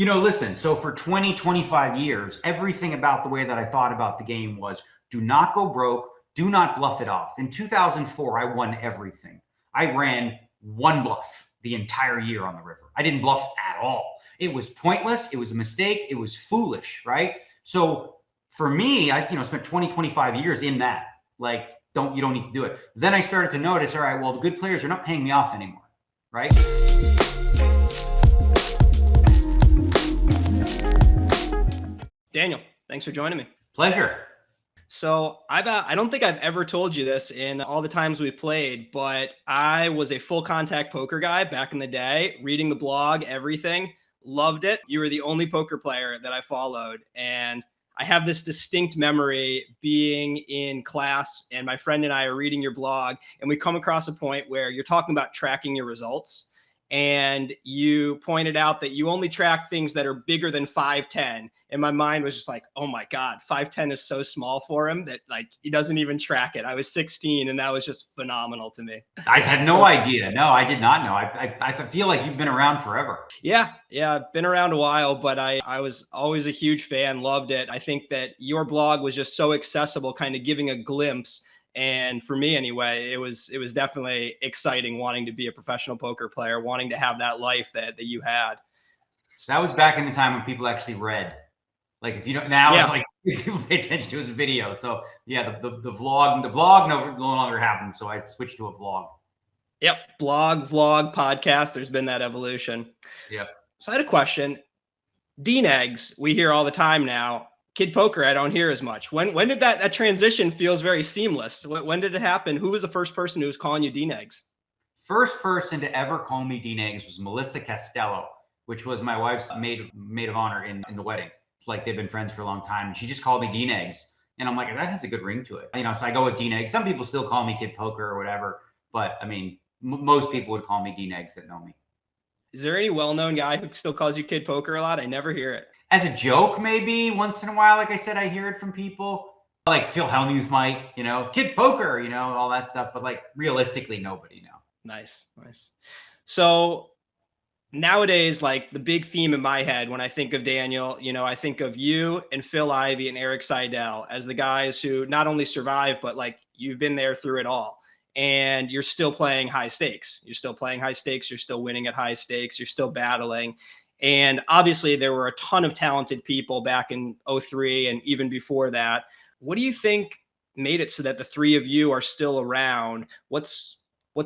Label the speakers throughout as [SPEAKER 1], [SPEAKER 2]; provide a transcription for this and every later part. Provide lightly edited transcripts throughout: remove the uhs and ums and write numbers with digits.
[SPEAKER 1] Listen, so for 20, 25 years, everything about the way that I thought about the game was do not go broke, do not bluff it off. In 2004, I won everything. I ran one bluff the entire year on the river. I didn't bluff at all. It was pointless. It was a mistake. It was foolish, right? So for me, I spent 20, 25 years in that. Like, you don't need to do it. Then I started to notice, all right, well, the good players are not paying me off anymore, right?
[SPEAKER 2] Daniel, thanks for joining me.
[SPEAKER 1] Pleasure.
[SPEAKER 2] So I don't think I've ever told you this in all the times we played, but I was a full contact poker guy back in the day, reading the blog, everything, loved it. You were the only poker player that I followed. And I have this distinct memory being in class and my friend and I are reading your blog and we come across a point where you're talking about tracking your results. And you pointed out that you only track things that are bigger than 5'10". And my mind was just like, oh my God, 5'10" is so small for him that like he doesn't even track it. I was 16 and that was just phenomenal to me.
[SPEAKER 1] I had no idea. No, I did not know. I feel like you've been around forever.
[SPEAKER 2] Yeah, I've been around a while, but I was always a huge fan, loved it. I think that your blog was just so accessible, kind of giving a glimpse. And for me anyway, it was definitely exciting wanting to be a professional poker player, wanting to have that life that you had.
[SPEAKER 1] So that was back in the time when people actually read. Like if you don't now, yeah. It's like people pay attention to his video. So yeah, the blog no longer happens. So I switched to a vlog.
[SPEAKER 2] Yep, blog, vlog, podcast. There's been that evolution.
[SPEAKER 1] Yep.
[SPEAKER 2] So I had a question. Dnegs, we hear all the time now. Kid poker, I don't hear as much. When did that transition feels very seamless? When did it happen? Who was the first person who was calling you Dnegs?
[SPEAKER 1] First person to ever call me Dnegs was Melissa Castello, which was my wife's maid of honor in the wedding. It's like they've been friends for a long time. And she just called me Dnegs. And I'm like, that has a good ring to it. So I go with Dnegs. Some people still call me Kid Poker or whatever. But I mean, most people would call me Dnegs that know me.
[SPEAKER 2] Is there any well-known guy who still calls you Kid Poker a lot? I never hear it.
[SPEAKER 1] As a joke, maybe once in a while, like I said, I hear it from people. Like Phil Hellmuth might, Kid Poker, all that stuff. But like realistically, nobody knows.
[SPEAKER 2] Nice. So nowadays, like the big theme in my head when I think of Daniel, I think of you and Phil Ivey and Erik Seidel as the guys who not only survived, but like you've been there through it all. And you're still playing high stakes. You're still winning at high stakes. You're still battling. And obviously there were a ton of talented people back in 2003 and even before that. What do you think made it so that the three of you are still around? What's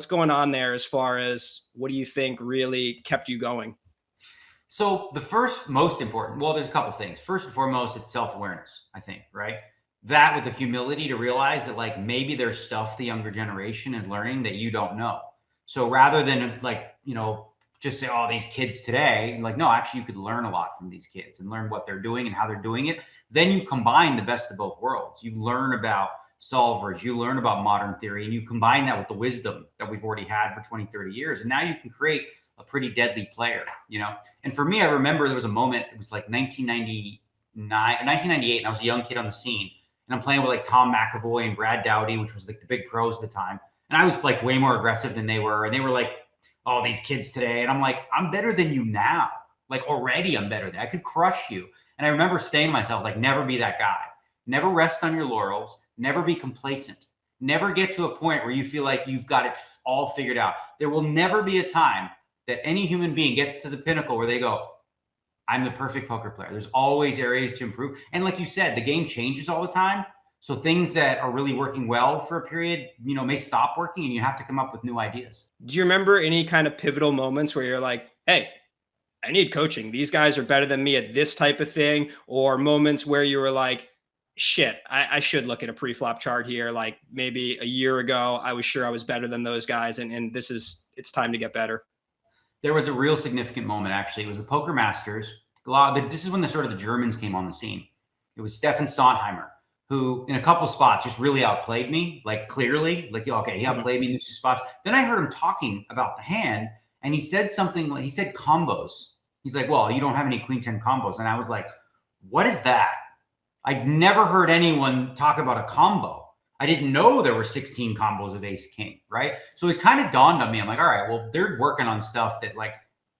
[SPEAKER 2] going on there as far as what do you think really kept you going?
[SPEAKER 1] So the first most important, well, there's a couple things. First and foremost, it's self-awareness, I think, right? That with the humility to realize that like maybe there's stuff the younger generation is learning that you don't know. So rather than like, just say, oh, these kids today, like, no, actually you could learn a lot from these kids and learn what they're doing and how they're doing it. Then you combine the best of both worlds. You learn about solvers, you learn about modern theory, and you combine that with the wisdom that we've already had for 20, 30 years. And now you can create a pretty deadly player, And for me, I remember there was a moment, it was like 1998, and I was a young kid on the scene. And I'm playing with like Tom McAvoy and Brad Dowdy, which was like the big pros at the time. And I was like way more aggressive than they were. And they were like, oh, these kids today. And I'm like, I'm better than you now. Like already I'm better than I could crush you. And I remember saying to myself, like, never be that guy. Never rest on your laurels. Never be complacent. Never get to a point where you feel like you've got it all figured out. There will never be a time that any human being gets to the pinnacle where they go, I'm the perfect poker player. There's always areas to improve. And like you said, the game changes all the time. So things that are really working well for a period, may stop working and you have to come up with new ideas.
[SPEAKER 2] Do you remember any kind of pivotal moments where you're like, hey, I need coaching. These guys are better than me at this type of thing. Or moments where you were like, shit, I should look at a pre-flop chart here. Like maybe a year ago, I was sure I was better than those guys. And it's time to get better.
[SPEAKER 1] There was a real significant moment, actually. It was the Poker Masters. This is when the Germans came on the scene. It was Stefan Sondheimer, who in a couple spots just really outplayed me, like clearly, like, okay, he outplayed me in 2 spots. Then I heard him talking about the hand and he said something like, he said combos. He's like, well, you don't have any queen 10 combos. And I was like, what is that? I'd never heard anyone talk about a combo. I didn't know there were 16 combos of ace king, right? So it kind of dawned on me. I'm like, all right, well, they're working on stuff that like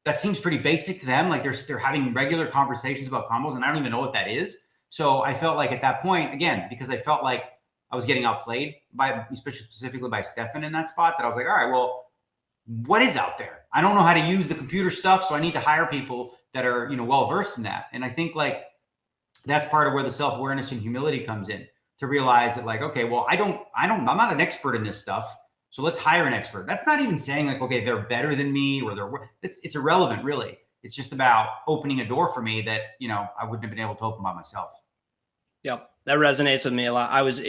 [SPEAKER 1] that seems pretty basic to them. Like they're having regular conversations about combos, and I don't even know what that is. So I felt like at that point, again, because I felt like I was getting outplayed by, especially specifically by Stefan in that spot, that I was like, all right, well, what is out there? I don't know how to use the computer stuff, so I need to hire people that are, well versed in that. And I think like that's part of where the self-awareness and humility comes in, to realize that like, okay, well, I'm not an expert in this stuff, so let's hire an expert. That's not even saying like, okay, they're better than me or it's irrelevant really. It's just about opening a door for me that, I wouldn't have been able to open by myself.
[SPEAKER 2] Yep. That resonates with me a lot. I was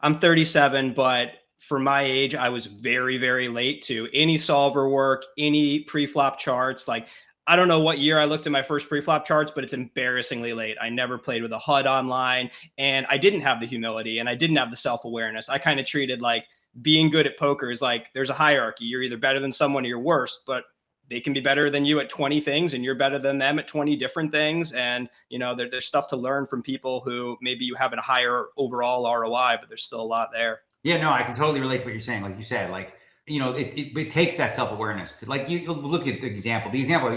[SPEAKER 2] I'm 37, but for my age, I was very, very late to any solver work, any pre-flop charts. Like, I don't know what year I looked at my first pre-flop charts, but it's embarrassingly late. I never played with a HUD online, and I didn't have the humility and I didn't have the self-awareness. I kind of treated like being good at poker is like there's a hierarchy. You're either better than someone or you're worse, but they can be better than you at 20 things and you're better than them at 20 different things. And, there's stuff to learn from people who maybe you have a higher overall ROI, but there's still a lot there.
[SPEAKER 1] Yeah, no, I can totally relate to what you're saying. Like you said, like, it takes that self-awareness to, like, you look at the example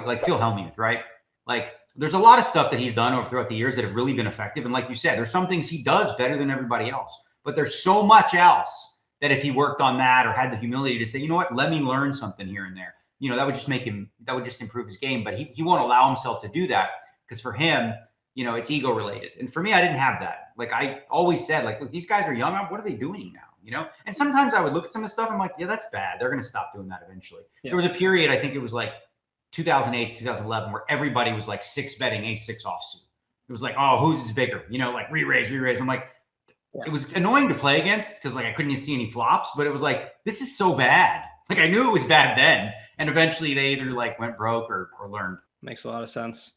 [SPEAKER 1] like Phil Hellmuth, right? Like there's a lot of stuff that he's done throughout the years that have really been effective. And like you said, there's some things he does better than everybody else, but there's so much else that if he worked on that or had the humility to say, you know what, let me learn something here and there, that would just improve his game. But he won't allow himself to do that because for him, it's ego related. And for me, I didn't have that. Like I always said, like, look, these guys are young. What are they doing now? And sometimes I would look at some of the stuff. I'm like, yeah, that's bad. They're going to stop doing that eventually. Yeah. There was a period, I think it was like 2008, 2011, where everybody was like 6-betting ace-6 offsuit. It was like, oh, who's is bigger? Like re-raise. I'm like, yeah. It was annoying to play against because like I couldn't see any flops, but it was like, this is so bad. Like I knew it was bad then. And eventually they either like went broke or learned.
[SPEAKER 2] Makes a lot of sense.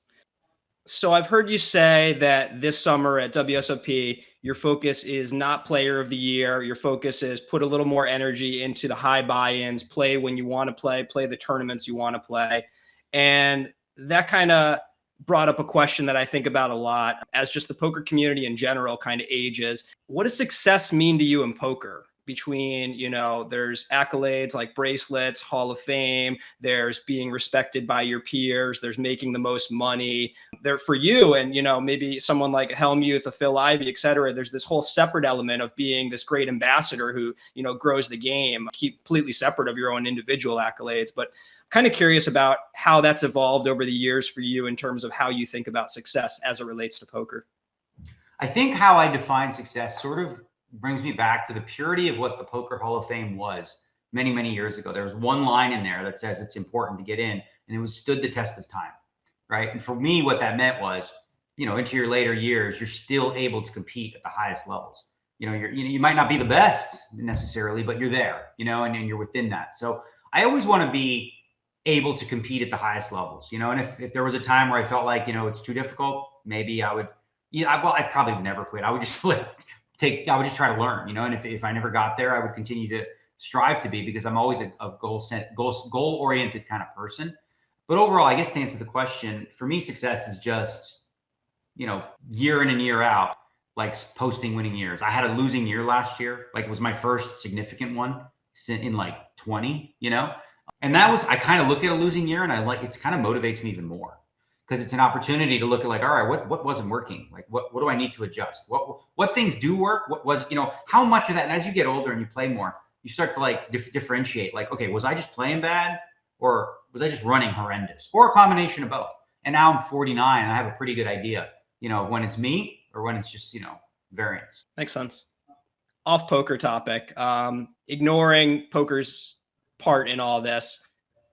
[SPEAKER 2] So I've heard you say that this summer at WSOP, your focus is not player of the year. Your focus is put a little more energy into the high buy-ins, play when you want to play the tournaments you want to play. And that kind of brought up a question that I think about a lot as just the poker community in general kind of ages. What does success mean to you in poker? Between, there's accolades like bracelets, Hall of Fame, there's being respected by your peers, there's making the most money there for you. And, maybe someone like Hellmuth, a Phil Ivey, et cetera, there's this whole separate element of being this great ambassador who, grows the game, completely separate of your own individual accolades. But I'm kind of curious about how that's evolved over the years for you in terms of how you think about success as it relates to poker.
[SPEAKER 1] I think how I define success sort of brings me back to the purity of what the Poker Hall of Fame was many, many years ago. There was one line in there that says it's important to get in, and it was stood the test of time, right? And for me, what that meant was, into your later years, you're still able to compete at the highest levels. You might not be the best necessarily, but you're there, and you're within that. So I always want to be able to compete at the highest levels, and if there was a time where I felt like, it's too difficult, maybe I would, I probably would never quit. I would just I would just try to learn, and if I never got there, I would continue to strive to be, because I'm always a goal-oriented kind of person. But overall, I guess to answer the question, for me, success is just, year in and year out, like posting winning years. I had a losing year last year, like it was my first significant one in like 20, and that was, I kind of look at a losing year and it kind of motivates me even more. Because it's an opportunity to look at like, all right, what wasn't working? Like, what do I need to adjust? What things do work? What was, how much of that? And as you get older and you play more, you start to like differentiate. Like, okay, was I just playing bad, or was I just running horrendous, or a combination of both? And now I'm 49 and I have a pretty good idea, of when it's me or when it's just, variance.
[SPEAKER 2] Makes sense. Off poker topic, ignoring poker's part in all this.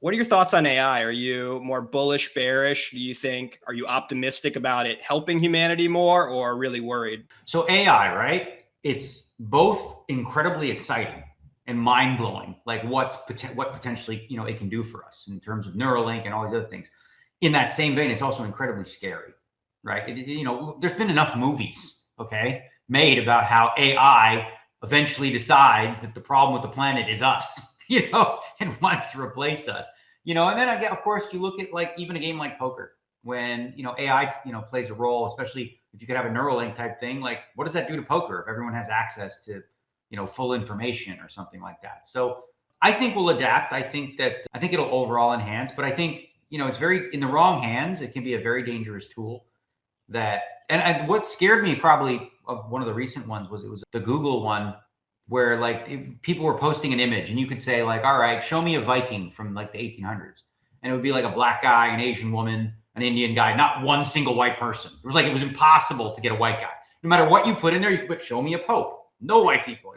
[SPEAKER 2] What are your thoughts on AI? Are you more bullish, bearish? Are you optimistic about it helping humanity more, or really worried?
[SPEAKER 1] So AI, right? It's both incredibly exciting and mind-blowing, like what potentially, it can do for us in terms of Neuralink and all these other things. In that same vein, it's also incredibly scary, right? There's been enough movies, made about how AI eventually decides that the problem with the planet is us. And wants to replace us, and then of course, you look at like even a game like poker when, AI, plays a role, especially if you could have a Neuralink type thing. Like, what does that do to poker if everyone has access to, full information or something like that? So I think we'll adapt. I think it'll overall enhance, but I think, it's very in the wrong hands. It can be a very dangerous tool and what scared me probably of one of the recent ones it was the Google one where like people were posting an image and you could say like, all right, show me a Viking from like the 1800s. And it would be like a black guy, an Asian woman, an Indian guy, not one single white person. It was impossible to get a white guy. No matter what you put in there, you could put, show me a pope, no white people.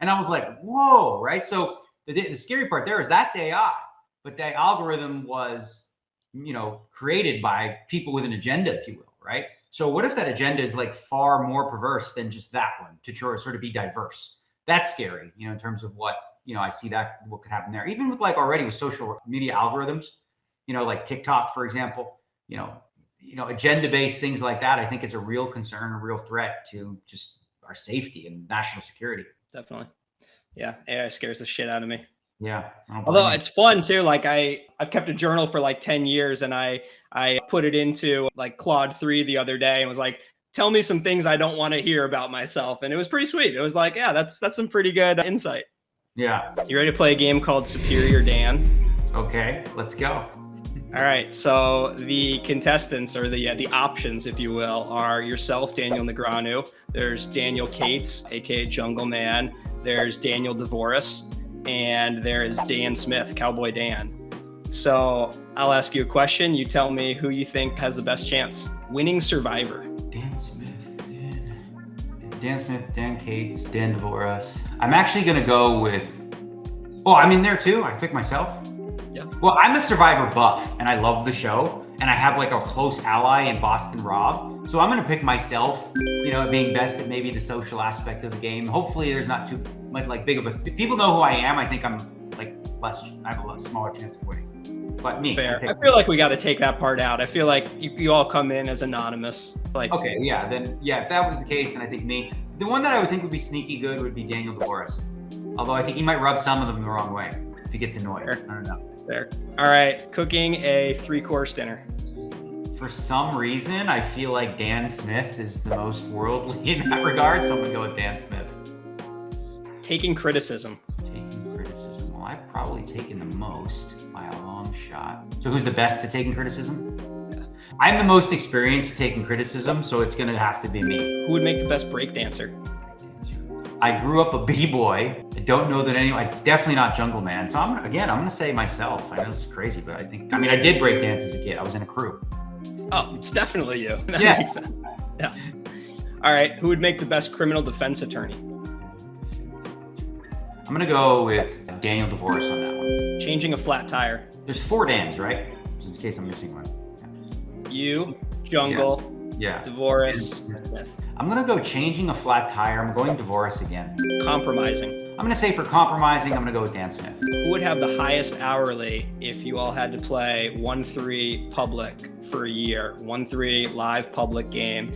[SPEAKER 1] And I was like, whoa, right? So the scary part there is that's AI, but the algorithm was, created by people with an agenda, if you will, right? So what if that agenda is like far more perverse than just that one to sort of be diverse? That's scary, in terms of what, I see that what could happen there. Even with like already with social media algorithms, like TikTok, for example, agenda-based things like that, I think is a real concern, a real threat to just our safety and national security.
[SPEAKER 2] Definitely. Yeah. AI scares the shit out of me.
[SPEAKER 1] Yeah.
[SPEAKER 2] Although it's fun too. Like I've kept a journal for like 10 years and I put it into like Claude 3 the other day and was like, tell me some things I don't want to hear about myself. And it was pretty sweet. It was like, yeah, that's some pretty good insight.
[SPEAKER 1] Yeah.
[SPEAKER 2] You ready to play a game called Superior Dan?
[SPEAKER 1] Okay, let's go.
[SPEAKER 2] All right. So the contestants or the options, if you will, are yourself, Daniel Negreanu. There's Daniel Cates, aka Jungle Man. There's Daniel Dvoress. And there is Dan Smith, Cowboy Dan. So I'll ask you a question. You tell me who you think has the best chance. Winning Survivor.
[SPEAKER 1] Dan Smith, Dan Cates, Dan Dvoress. I'm actually going to go with, I'm in there too. I can pick myself.
[SPEAKER 2] Yeah.
[SPEAKER 1] Well, I'm a Survivor buff and I love the show. And I have like a close ally in Boston Rob. So I'm going to pick myself, being best at maybe the social aspect of the game. Hopefully there's not too much like big of if people know who I am, I think I'm like I have a lot smaller chance of winning. But me.
[SPEAKER 2] Fair. I feel like we got to take that part out. I feel like you all come in as anonymous. Like,
[SPEAKER 1] okay. Yeah. Then, if that was the case, then I think me. The one that I would think would be sneaky good would be Daniel Dvoress. Although I think he might rub some of them the wrong way if he gets annoyed.
[SPEAKER 2] Fair.
[SPEAKER 1] I don't know.
[SPEAKER 2] Fair. All right. Cooking a 3-course dinner.
[SPEAKER 1] For some reason, I feel like Dan Smith is the most worldly in that regard, so I'm gonna go with Dan Smith.
[SPEAKER 2] Taking criticism.
[SPEAKER 1] Well, I've probably taken the most by a long shot. So who's the best at taking criticism? Yeah. I'm the most experienced at taking criticism, so it's gonna have to be me.
[SPEAKER 2] Who would make the best breakdancer?
[SPEAKER 1] I grew up a b-boy. I don't know that anyone. It's definitely not Jungle Man. So I'm gonna say myself. I know it's crazy, but I did break dance as a kid. I was in a crew.
[SPEAKER 2] Oh, it's definitely you. That makes sense. Yeah. All right. Who would make the best criminal defense attorney?
[SPEAKER 1] I'm going to go with Daniel Dvoress on that one.
[SPEAKER 2] Changing a flat tire.
[SPEAKER 1] There's 4 Dans, right? In case I'm missing one.
[SPEAKER 2] Yeah. You, Jungle, Dvoress, Smith.
[SPEAKER 1] I'm going to go changing a flat tire. I'm going Dvoress again.
[SPEAKER 2] Compromising.
[SPEAKER 1] I'm going to say for compromising, I'm going to go with Dan Smith.
[SPEAKER 2] Who would have the highest hourly if you all had to play 1-3 public for a year? 1-3 live public game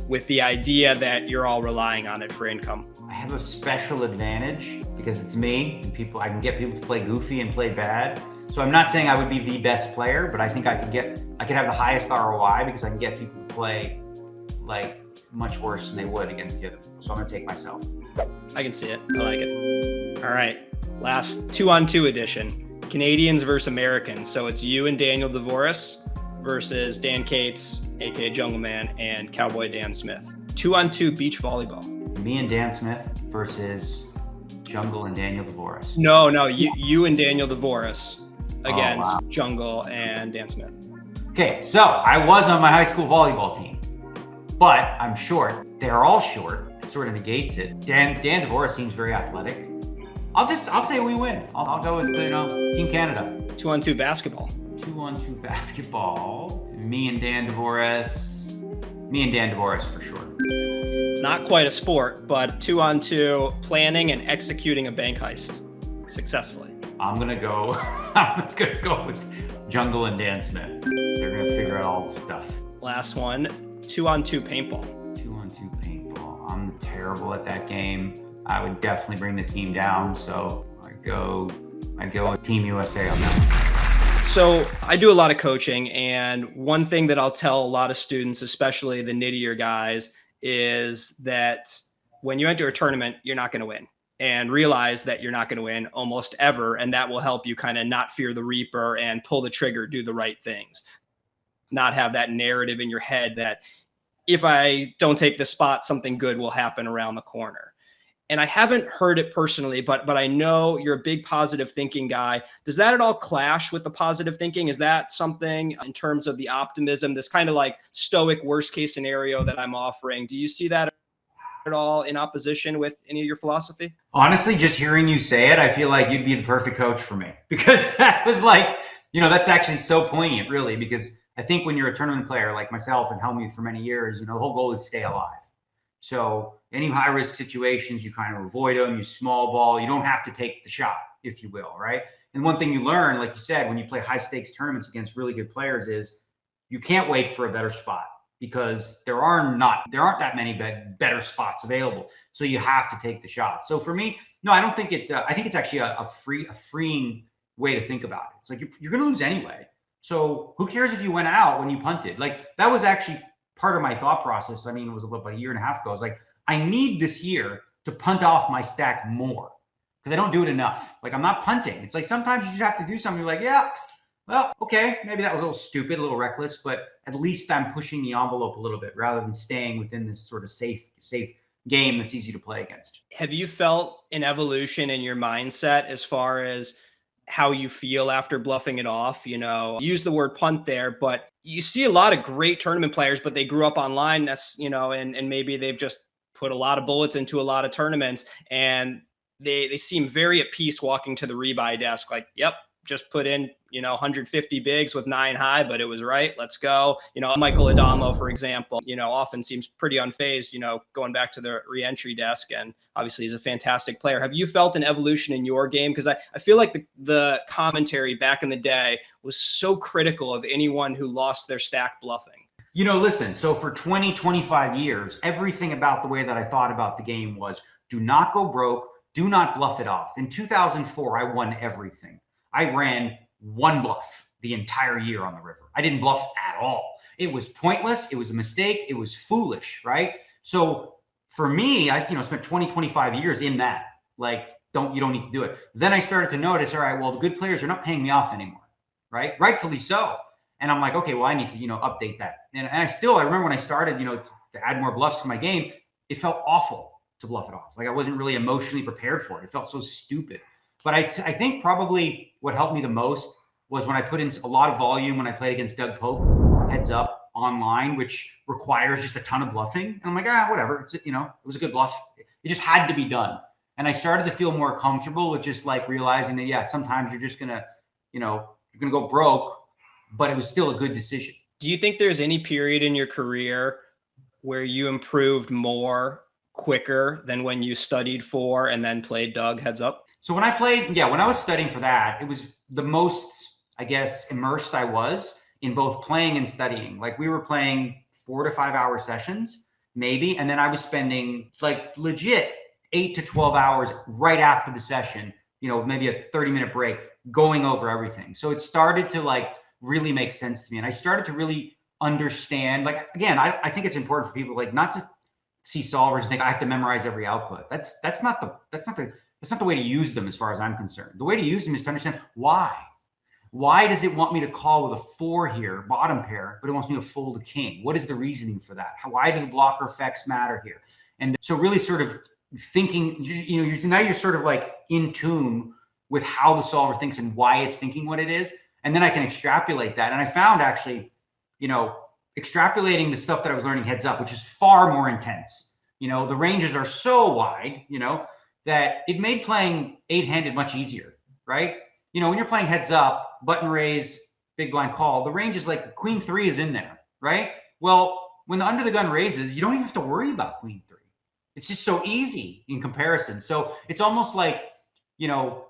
[SPEAKER 2] with the idea that you're all relying on it for income.
[SPEAKER 1] I have a special advantage because it's me and I can get people to play goofy and play bad. So I'm not saying I would be the best player, but I think I could have the highest ROI because I can get people to play like much worse than they would against the other people. So I'm going to take myself.
[SPEAKER 2] I can see it. I like it. All right. Last 2-on-2 edition. Canadians versus Americans. So it's you and Daniel Dvoress versus Dan Cates, aka Jungle Man, and Cowboy Dan Smith. 2-on-2 beach volleyball.
[SPEAKER 1] Me and Dan Smith versus Jungle and Daniel Dvoress.
[SPEAKER 2] No, you and Daniel Dvoress against Jungle and Dan Smith.
[SPEAKER 1] Okay, so I was on my high school volleyball team, but I'm short. They're all short. It sort of negates it. Dan Dvoress seems very athletic. I'll say we win. I'll go with Team Canada.
[SPEAKER 2] 2-on-2 basketball.
[SPEAKER 1] 2-on-2 basketball. Me and Dan Dvoress for sure.
[SPEAKER 2] Not quite a sport, but 2-on-2 planning and executing a bank heist successfully.
[SPEAKER 1] I'm gonna go with Jungle and Dan Smith. They're gonna figure out all the stuff.
[SPEAKER 2] Last one, 2-on-2 paintball.
[SPEAKER 1] 2-on-2 paintball. I'm terrible at that game. I would definitely bring the team down, so I'd go with Team USA on that one.
[SPEAKER 2] So I do a lot of coaching, and one thing that I'll tell a lot of students, especially the nittier guys, is that when you enter a tournament, you're not going to win. and realize that you're not going to win almost ever. And that will help you kind of not fear the reaper and pull the trigger, do the right things, not have that narrative in your head that if I don't take this spot, something good will happen around the corner. And I haven't heard it personally, but I know you're a big positive thinking guy. Does that at all clash with the positive thinking? Is that something in terms of the optimism, this kind of like stoic worst case scenario that I'm offering? Do you see that at all in opposition with any of your philosophy?
[SPEAKER 1] Honestly, just hearing you say it, I feel like you'd be the perfect coach for me, because that was like, that's actually so poignant, really, because I think when you're a tournament player like myself and held me for many years, the whole goal is stay alive. So any high risk situations, you kind of avoid them, you small ball, you don't have to take the shot, if you will, right? And one thing you learn, like you said, when you play high stakes tournaments against really good players is you can't wait for a better spot, because there aren't that many better spots available. So you have to take the shot. So for me, no, I don't think it, I think it's actually a freeing way to think about it. It's like, you're going to lose anyway. So who cares if you went out when you punted? Like, that was actually part of my thought process. I mean, it was about a year and a half ago. I was like, I need this year to punt off my stack more, because I don't do it enough. Like, I'm not punting. It's like sometimes you just have to do something. You're like, yeah, well, okay, maybe that was a little stupid, a little reckless, but at least I'm pushing the envelope a little bit rather than staying within this sort of safe game that's easy to play against.
[SPEAKER 2] Have you felt an evolution in your mindset as far as how you feel after bluffing it off? Use the word punt there, but you see a lot of great tournament players, but they grew up online, that's, and maybe they've just put a lot of bullets into a lot of tournaments, and they seem very at peace walking to the rebuy desk like, yep, just put in 150 bigs with 9 high, but it was right, let's go. Michael Adamo, for example, often seems pretty unfazed, going back to the re-entry desk, and obviously he's a fantastic player. Have you felt an evolution in your game? Because I feel like the commentary back in the day was so critical of anyone who lost their stack bluffing.
[SPEAKER 1] Listen, so for 20, 25 years, everything about the way that I thought about the game was do not go broke, do not bluff it off. In 2004, I won everything. I ran one bluff the entire year on the river. I didn't bluff at all. It was pointless. It was a mistake. It was foolish, right? So for me, I spent 20, 25 years in that. Like, you don't need to do it. Then I started to notice, all right, well, the good players are not paying me off anymore, right? Rightfully so. And I'm like, okay, well, I need to, update that. And I remember when I started, to add more bluffs to my game, it felt awful to bluff it off. Like, I wasn't really emotionally prepared for it. It felt so stupid. But I think probably what helped me the most was when I put in a lot of volume when I played against Doug Polk, heads up online, which requires just a ton of bluffing. And I'm like, whatever. It was a good bluff. It just had to be done. And I started to feel more comfortable with just like realizing that, yeah, sometimes you're just going to, you're going to go broke, but it was still a good decision.
[SPEAKER 2] Do you think there's any period in your career where you improved more quicker than when you studied for and then played Doug heads up?
[SPEAKER 1] So when I was studying for that, it was the most, I guess, immersed I was in both playing and studying. Like, we were playing 4 to 5 hour sessions, maybe. And then I was spending like legit 8 to 12 hours right after the session, maybe a 30-minute break, going over everything. So it started to like really make sense to me. And I started to really understand, like, again, I think it's important for people like not to see solvers and think I have to memorize every output. That's not the way to use them as far as I'm concerned. The way to use them is to understand why. Why does it want me to call with a 4 here, bottom pair, but it wants me to fold a king? What is the reasoning for that? Why do the blocker effects matter here? And so really sort of thinking, now you're sort of like in tune with how the solver thinks and why it's thinking what it is. And then I can extrapolate that. And I found actually, extrapolating the stuff that I was learning heads up, which is far more intense. The ranges are so wide, that it made playing 8-handed much easier, right? When you're playing heads up, button raise, big blind call, the range is like queen 3 is in there, right? Well, when the under the gun raises, you don't even have to worry about queen 3. It's just so easy in comparison. So it's almost like, you're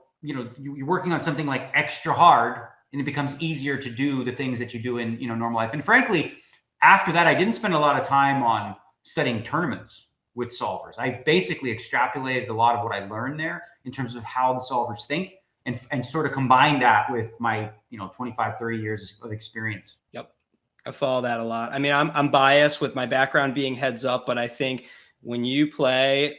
[SPEAKER 1] working on something like extra hard, and it becomes easier to do the things that you do in, normal life. And frankly, after that, I didn't spend a lot of time on studying tournaments with solvers. I basically extrapolated a lot of what I learned there in terms of how the solvers think, and sort of combined that with my 25, 30 years of experience.
[SPEAKER 2] Yep. I follow that a lot. I mean, I'm biased with my background being heads up, but I think when you play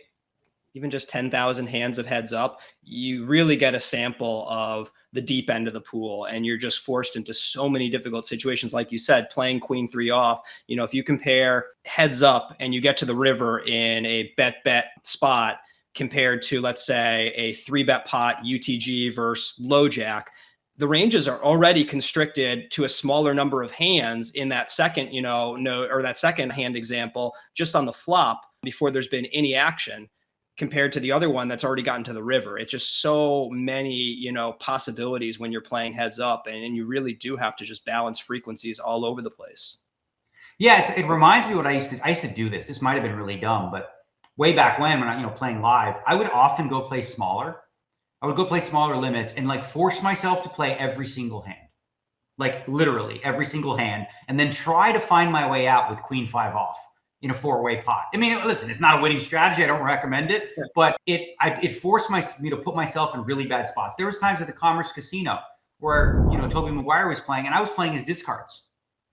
[SPEAKER 2] even just 10,000 hands of heads up, you really get a sample of the deep end of the pool. And you're just forced into so many difficult situations. Like you said, playing queen three off, if you compare heads up and you get to the river in a bet spot compared to, let's say, a 3-bet pot UTG versus low jack, the ranges are already constricted to a smaller number of hands in that second, or that second hand example, just on the flop before there's been any action, compared to the other one that's already gotten to the river. It's just so many, possibilities when you're playing heads up, and you really do have to just balance frequencies all over the place.
[SPEAKER 1] Yeah, it reminds me what I used to do this. This might have been really dumb, but way back when I, playing live, I would often go play smaller. I would go play smaller limits and like force myself to play every single hand, like literally every single hand, and then try to find my way out with queen five off in a 4-way pot. I mean, listen, it's not a winning strategy. I don't recommend it, but it forced me to put myself in really bad spots. There was times at the Commerce Casino where, Toby Maguire was playing and I was playing his discards.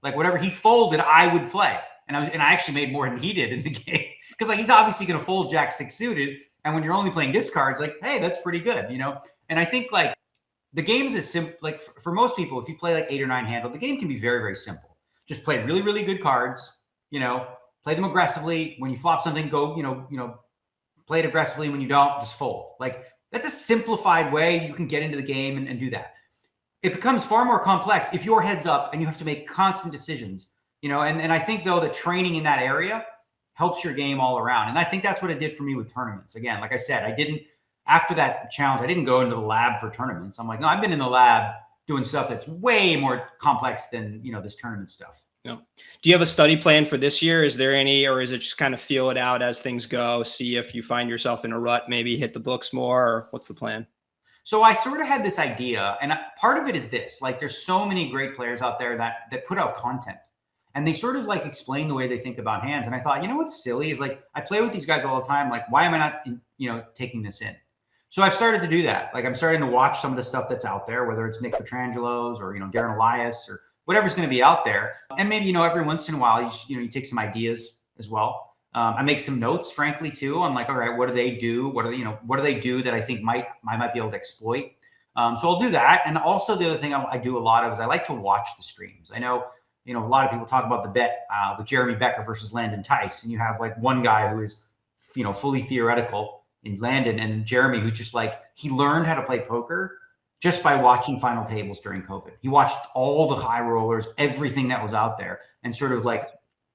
[SPEAKER 1] Like whatever he folded, I would play. And I actually made more than he did in the game. Because like he's obviously going to fold jack six suited. And when you're only playing discards, like, hey, that's pretty good, And I think like the game's as simple, like for most people, if you play like 8 or 9 handle, the game can be very, very simple. Just play really, really good cards, play them aggressively. When you flop something, go, play it aggressively. When you don't, just fold. Like that's a simplified way you can get into the game and do that. It becomes far more complex if you're heads up and you have to make constant decisions, and I think though that training in that area helps your game all around. And I think that's what it did for me with tournaments. Again, like I said, after that challenge, I didn't go into the lab for tournaments. I'm like, no, I've been in the lab doing stuff that's way more complex than, this tournament stuff.
[SPEAKER 2] No. Do you have a study plan for this year? Is there any, or is it just kind of feel it out as things go, see if you find yourself in a rut, maybe hit the books more, or what's the plan?
[SPEAKER 1] So I sort of had this idea, and part of it is this, like there's so many great players out there that put out content and they sort of like explain the way they think about hands. And I thought, what's silly is like, I play with these guys all the time. Like, why am I not, taking this in? So I've started to do that. Like I'm starting to watch some of the stuff that's out there, whether it's Nick Petrangelo's or, Darren Elias or whatever's going to be out there. And maybe, every once in a while, you take some ideas as well. I make some notes, frankly, too. I'm like, all right, what do they do? What do they do that I think I might be able to exploit? So I'll do that. And also the other thing I do a lot of is I like to watch the streams. I know, a lot of people talk about the bet with Jeremy Becker versus Landon Tice. And you have like one guy who is, fully theoretical in Landon, and Jeremy, who's just like, he learned how to play poker just by watching final tables during COVID. He watched all the high rollers, everything that was out there, and sort of like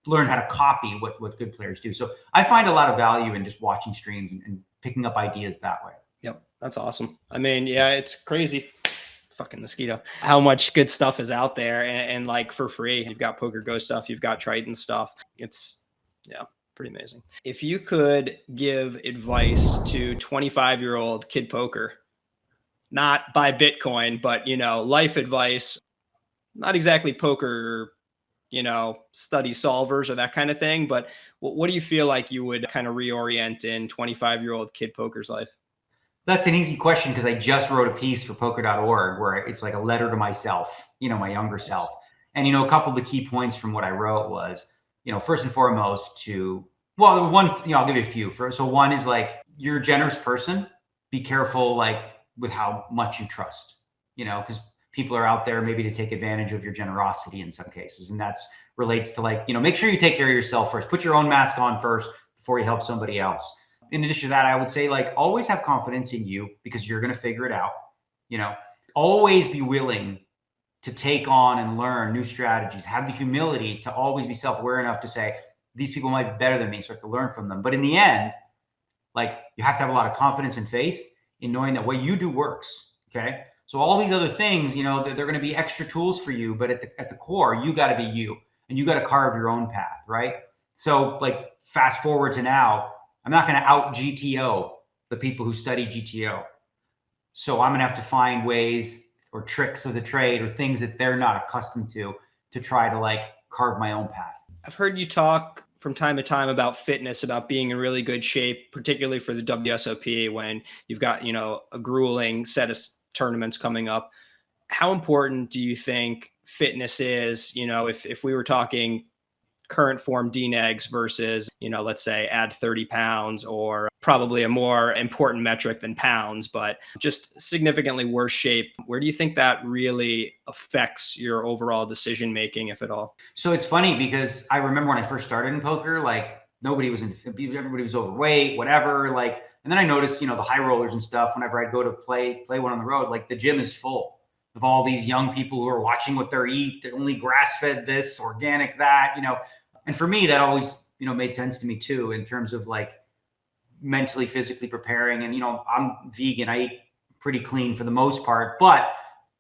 [SPEAKER 1] learn how to copy what good players do. So I find a lot of value in just watching streams and picking up ideas that way.
[SPEAKER 2] Yep. That's awesome. I mean, yeah, it's crazy. Fucking mosquito. How much good stuff is out there and like for free. You've got Poker Go stuff. You've got Triton stuff. It's, yeah, pretty amazing. If you could give advice to 25-year-old kid poker, not buy Bitcoin, but, life advice, not exactly poker, study solvers or that kind of thing. But what do you feel like you would kind of reorient in 25-year-old kid poker's life?
[SPEAKER 1] That's an easy question because I just wrote a piece for poker.org where it's like a letter to myself, my younger self. And, a couple of the key points from what I wrote was, first and foremost one, I'll give you a few. So one is like, you're a generous person. Be careful, like with how much you trust, because people are out there maybe to take advantage of your generosity in some cases. And that's relates to like, make sure you take care of yourself first. Put your own mask on first before you help somebody else. In addition to that, I would say like always have confidence in you because you're going to figure it out. Always be willing to take on and learn new strategies. Have the humility to always be self-aware enough to say, these people might be better than me, so I have to learn from them. But in the end, like you have to have a lot of confidence and faith in knowing that what you do works. Okay. So all these other things, they're going to be extra tools for you, but at the core, you got to be you and you got to carve your own path. Right. So like fast forward to now, I'm not going to out GTO the people who study GTO. So I'm going to have to find ways or tricks of the trade or things that they're not accustomed to try to like carve my own path.
[SPEAKER 2] I've heard you talk from time to time about fitness, about being in really good shape, particularly for the WSOP when you've got, a grueling set of tournaments coming up. How important do you think fitness is, if we were talking current form Dnegs versus, let's say add 30 pounds, or probably a more important metric than pounds, but just significantly worse shape. Where do you think that really affects your overall decision making, if at all?
[SPEAKER 1] So it's funny because I remember when I first started in poker, like everybody was overweight, whatever. Like, and then I noticed, the high rollers and stuff, whenever I'd go to play one on the road, like the gym is full of all these young people who are watching what they eat. They're only grass-fed this, organic that, and for me, that always, made sense to me too, in terms of like mentally, physically preparing. And, I'm vegan. I eat pretty clean for the most part, but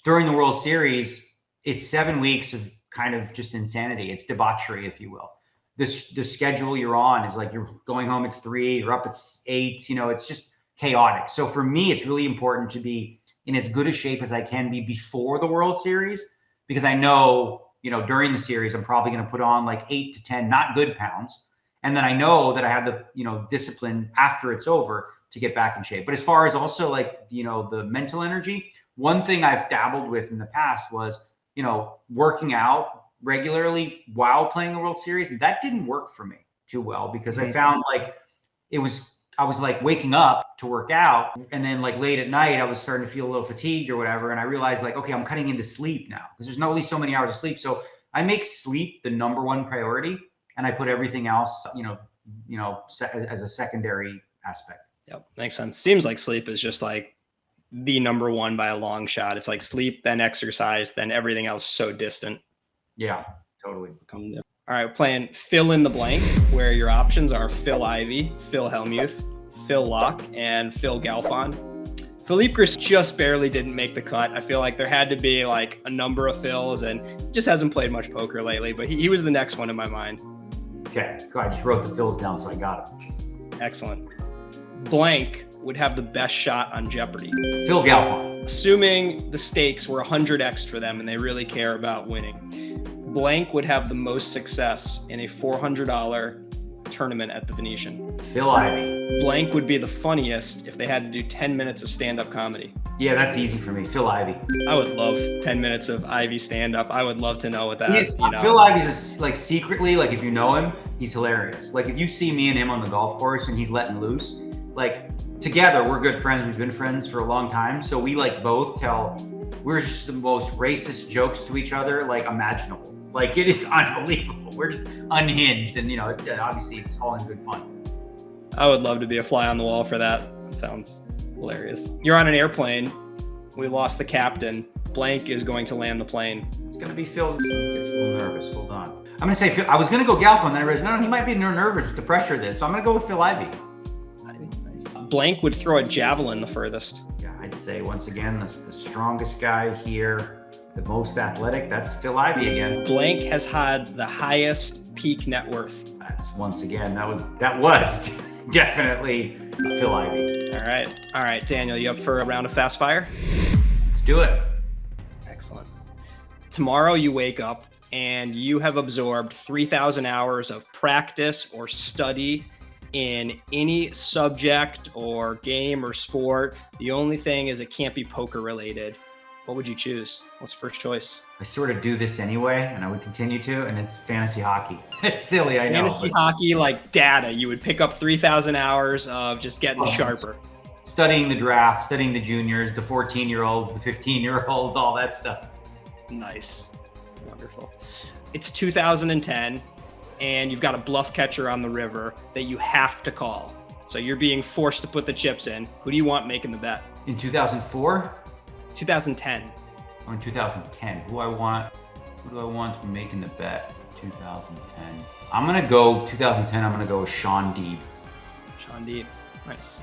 [SPEAKER 1] during the World Series, it's 7 weeks of kind of just insanity. It's debauchery, if you will. The schedule you're on is like, you're going home at 3, you're up at 8, it's just chaotic. So for me, it's really important to be in as good a shape as I can be before the World Series, because I know, during the series, I'm probably going to put on like 8 to 10, not good pounds. And then I know that I have the, discipline after it's over to get back in shape. But as far as also like, the mental energy, one thing I've dabbled with in the past was, working out regularly while playing the World Series. That didn't work for me too well, because I found like I was like waking up to work out, and then like late at night, I was starting to feel a little fatigued or whatever. And I realized like, okay, I'm cutting into sleep now, because there's only so many hours of sleep. So I make sleep the number one priority, and I put everything else, as a secondary aspect.
[SPEAKER 2] Yep. Makes sense. Seems like sleep is just like the number one by a long shot. It's like sleep, then exercise, then everything else so distant.
[SPEAKER 1] Yeah, totally.
[SPEAKER 2] All right, we're playing fill in the blank, where your options are Phil Ivey, Phil Hellmuth, Phil Locke, and Phil Galfond. Philippe Gris just barely didn't make the cut. I feel like there had to be like a number of Phils, and just hasn't played much poker lately, but he was the next one in my mind.
[SPEAKER 1] Okay, I just wrote the Phils down, so I got it.
[SPEAKER 2] Excellent. Blank would have the best shot on Jeopardy.
[SPEAKER 1] Phil Galfond.
[SPEAKER 2] Assuming the stakes were 100x for them and they really care about winning. Blank would have the most success in a $400 tournament at the Venetian.
[SPEAKER 1] Phil Ivey.
[SPEAKER 2] Blank would be the funniest if they had to do 10 minutes of stand-up comedy.
[SPEAKER 1] Yeah, that's easy for me. Phil Ivey.
[SPEAKER 2] I would love 10 minutes of Ivey stand-up. I would love to know what that is.
[SPEAKER 1] Phil Ivey's like secretly, like if you know him, he's hilarious. Like if you see me and him on the golf course and he's letting loose, like together we're good friends. We've been friends for a long time. So we like both we're just the most racist jokes to each other like imaginable. Like it is unbelievable. We're just unhinged, and obviously it's all in good fun.
[SPEAKER 2] I would love to be a fly on the wall for that. It sounds hilarious. You're on an airplane. We lost the captain. Blank is going to land the plane.
[SPEAKER 1] It's going to be Phil. He gets a little nervous. Hold on. I'm going to say Phil. I was going to go Galfond, then I realized, no, he might be nervous with the pressure of this. So I'm going to go with Phil Ivey.
[SPEAKER 2] Nice. Blank would throw a javelin the furthest.
[SPEAKER 1] Yeah, I'd say once again, the strongest guy here, the most athletic, that's Phil Ivey again.
[SPEAKER 2] Blank has had the highest peak net worth.
[SPEAKER 1] That's once again, that was definitely Phil Ivey.
[SPEAKER 2] All right, Daniel, you up for a round of fast fire?
[SPEAKER 1] Let's do it.
[SPEAKER 2] Excellent. Tomorrow you wake up and you have absorbed 3,000 hours of practice or study in any subject or game or sport. The only thing is it can't be poker related. What would you choose? What's the first choice?
[SPEAKER 1] I sort of do this anyway, and I would continue to, and it's fantasy hockey. It's silly, I know.
[SPEAKER 2] Fantasy hockey, like data. You would pick up 3,000 hours of just getting sharper.
[SPEAKER 1] Studying the draft, studying the juniors, the 14-year-olds, the 15-year-olds, all that stuff.
[SPEAKER 2] Nice. Wonderful. It's 2010, and you've got a bluff catcher on the river that you have to call. So you're being forced to put the chips in. Who do you want making the bet?
[SPEAKER 1] In 2004?
[SPEAKER 2] 2010.
[SPEAKER 1] Or in 2010. Who do I want making the bet? 2010. I'm gonna go 2010. I'm gonna go with Sean Deeb.
[SPEAKER 2] Sean Deeb. Nice.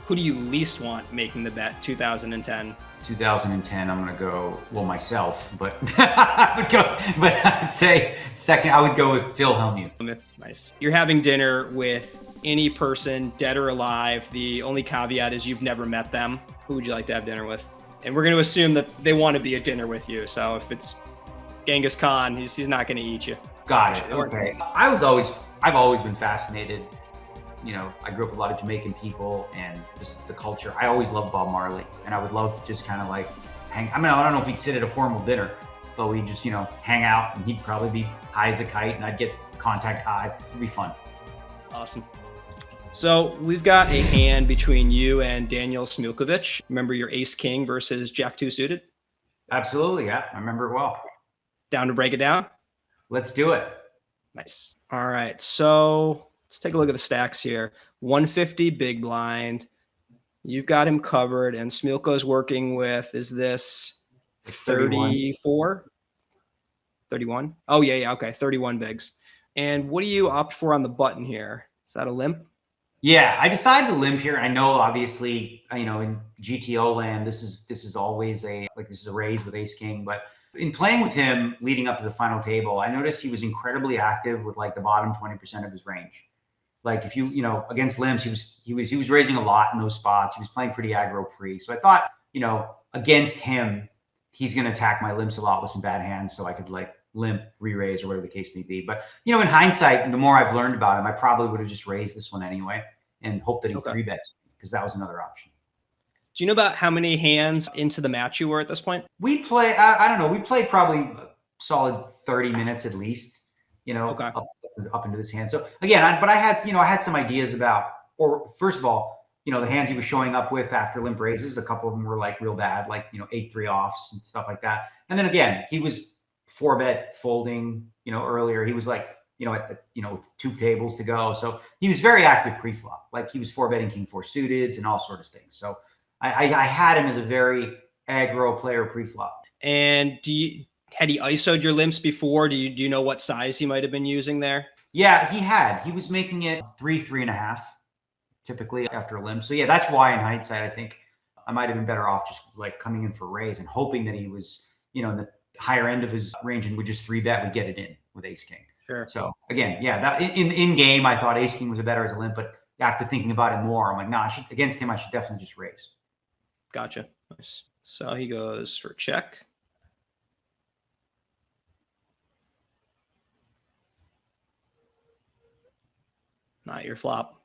[SPEAKER 2] Who do you least want making the bet? 2010.
[SPEAKER 1] 2010. I'm gonna go myself, but I'd say second. I would go with Phil Hellmuth.
[SPEAKER 2] Nice. You're having dinner with any person, dead or alive. The only caveat is you've never met them. Who would you like to have dinner with? And we're going to assume that they want to be at dinner with you. So if it's Genghis Khan, he's not going to eat you.
[SPEAKER 1] Got it. Okay. I've always been fascinated. I grew up with a lot of Jamaican people and just the culture. I always loved Bob Marley, and I would love to just kind of like hang. I mean, I don't know if we'd sit at a formal dinner, but we'd just, hang out, and he'd probably be high as a kite, and I'd get contact high. It'd be fun.
[SPEAKER 2] Awesome. So we've got a hand between you and Daniel Smilkovic. Remember your ace king versus jack 2 suited?
[SPEAKER 1] Absolutely, yeah. I remember it well.
[SPEAKER 2] Down to break it down?
[SPEAKER 1] Let's do it.
[SPEAKER 2] Nice. All right. So let's take a look at the stacks here. 150 big blind. You've got him covered, and Smilko's working with, is this 34? 31? Oh, yeah. Okay. 31 bigs. And what do you opt for on the button here? Is that a limp?
[SPEAKER 1] Yeah, I decided to limp here. I know, obviously, in GTO land, this is always this is a raise with ace king. But in playing with him leading up to the final table, I noticed he was incredibly active with like the bottom 20% of his range. Like if against limps, he was raising a lot in those spots. He was playing pretty aggro pre. So I thought, against him, he's going to attack my limps a lot with some bad hands, so I could like limp, re-raise, or whatever the case may be. But in hindsight, the more I've learned about him, I probably would have just raised this one anyway and hope that he 3-bets, because that was another option.
[SPEAKER 2] Do you know about how many hands into the match you were at this point?
[SPEAKER 1] We play, I don't know, we played probably a solid 30 minutes at least, up into this hand. So again, I had some ideas about, or first of all, the hands he was showing up with after limp raises, a couple of them were like real bad, like 8-3 offs and stuff like that. And then again, he was 4-bet folding, earlier. He was like, at the, 2 tables to go. So he was very active pre-flop. Like he was 4-betting king 4 suited and all sorts of things. So I had him as a very aggro player pre-flop.
[SPEAKER 2] And had he ISO'd your limps before? Do you know what size he might have been using there?
[SPEAKER 1] Yeah, he had. He was making it 3.5 typically after a limp. So yeah, that's why in hindsight, I think I might have been better off just like coming in for raise and hoping that he was, in the higher end of his range and would just 3-bet, we get it in with ace king.
[SPEAKER 2] Sure.
[SPEAKER 1] So again, yeah, that in game, I thought ace king was better as a limp, but after thinking about it more, I'm like, nah, against him, I should definitely just raise.
[SPEAKER 2] Gotcha. Nice. So he goes for check. Not your flop.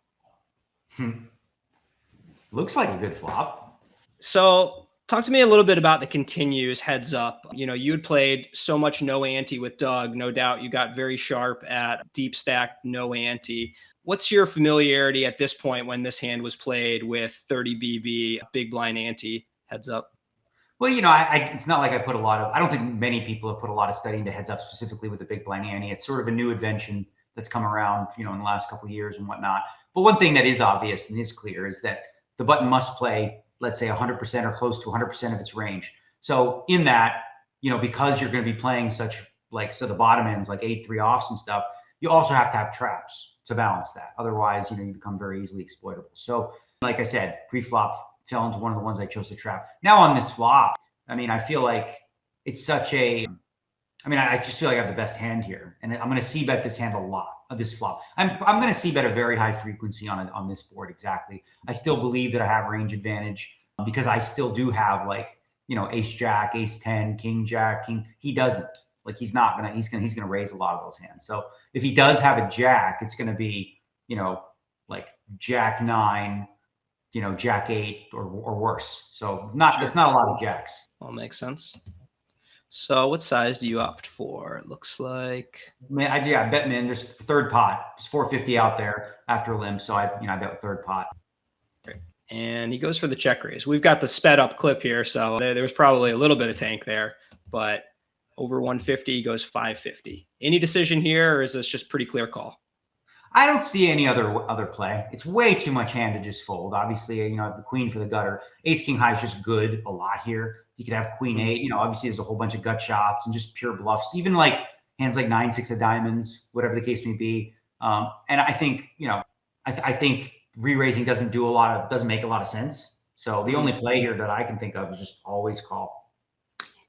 [SPEAKER 1] Looks like a good flop.
[SPEAKER 2] So talk to me a little bit about the continues heads up. You had played so much no ante with Doug. No doubt you got very sharp at deep stack no ante. What's your familiarity at this point when this hand was played with 30 BB, big blind ante heads up?
[SPEAKER 1] Well, it's not like I don't think many people have put a lot of study into heads up specifically with the big blind ante. It's sort of a new invention that's come around, in the last couple of years and whatnot. But one thing that is obvious and is clear is that the button must play, let's say 100% or close to 100% of its range. So in that, because you're going to be playing such so the bottom ends like 8-3 offs and stuff, you also have to have traps to balance that. Otherwise, you become very easily exploitable. So like I said, pre-flop fell into one of the ones I chose to trap. Now on this flop, I feel like it's such a, I just feel like I have the best hand here, and I'm going to c-bet this hand a lot of this flop. I'm going to c-bet a very high frequency on this board. Exactly. I still believe that I have range advantage because I still do have ace jack, ace 10, king jack, king. He doesn't. He's going to raise a lot of those hands. So if he does have a jack, it's going to be like jack 9, jack 8 or worse. So it's not a lot of jacks.
[SPEAKER 2] All makes sense. So what size do you opt for? It looks like,
[SPEAKER 1] I bet min. There's third pot. There's 450 out there after limp, so I bet third pot.
[SPEAKER 2] Great. And he goes for the check raise. We've got the sped up clip here, so there was probably a little bit of tank there, but over 150 he goes 550. Any decision here, or is this just pretty clear call?
[SPEAKER 1] I don't see any other play. It's way too much hand to just fold. Obviously, the queen for the gutter. Ace king high is just good a lot here. You could have queen 8. Obviously there's a whole bunch of gut shots and just pure bluffs. Even like hands like 9-6 of diamonds, whatever the case may be. And I think I think re-raising doesn't make a lot of sense. So the only play here that I can think of is just always call.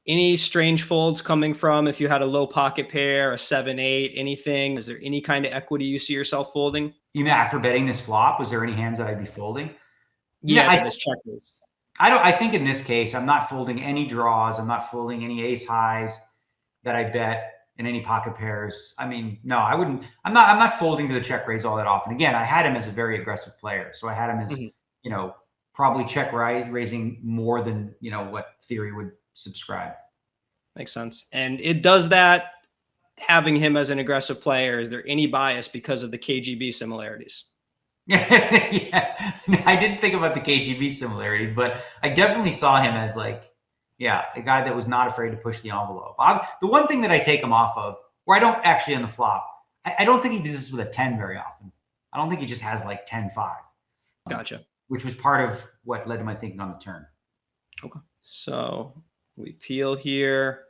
[SPEAKER 2] Any strange folds coming from if you had a low pocket pair, a 7-8, anything? Is there any kind of equity you see yourself folding?
[SPEAKER 1] Even after betting this flop, was there any hands that I'd be folding?
[SPEAKER 2] Yeah, this check raise.
[SPEAKER 1] I think in this case, I'm not folding any draws. I'm not folding any ace highs that I bet in any pocket pairs. No, I wouldn't. I'm not folding to the check raise all that often. Again, I had him as a very aggressive player. So I had him as, probably check raising more than, what theory would subscribe.
[SPEAKER 2] Makes sense. And it does that having him as an aggressive player? Is there any bias because of the KGB similarities?
[SPEAKER 1] Yeah, I didn't think about the KGB similarities, but I definitely saw him as like, yeah, a guy that was not afraid to push the envelope. The one thing that I take him off of, where I don't actually on the flop, I don't think he does this with a 10 very often. I don't think he just has like 10-5.
[SPEAKER 2] Gotcha.
[SPEAKER 1] Which was part of what led to my thinking on the turn.
[SPEAKER 2] Okay. So we peel here.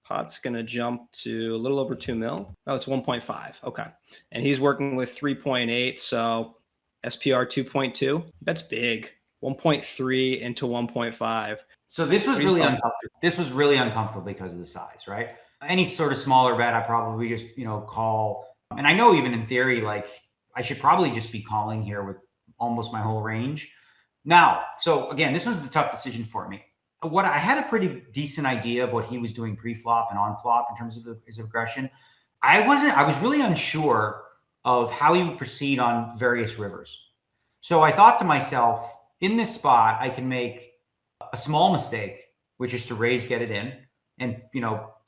[SPEAKER 2] Pot's going to jump to a little over 2 mil. Oh, it's 1.5. Okay. And he's working with 3.8. So SPR 2.2. That's big. 1.3 into 1.5.
[SPEAKER 1] So this was really uncomfortable. This was really uncomfortable because of the size, right? Any sort of smaller bet, I probably just, call. And I know even in theory, like I should probably just be calling here with almost my whole range. Now, so again, this was the tough decision for me. I had a pretty decent idea of what he was doing pre-flop and on-flop in terms of his aggression. I was really unsure of how he would proceed on various rivers. So I thought to myself, in this spot, I can make a small mistake, which is to raise, get it in, and,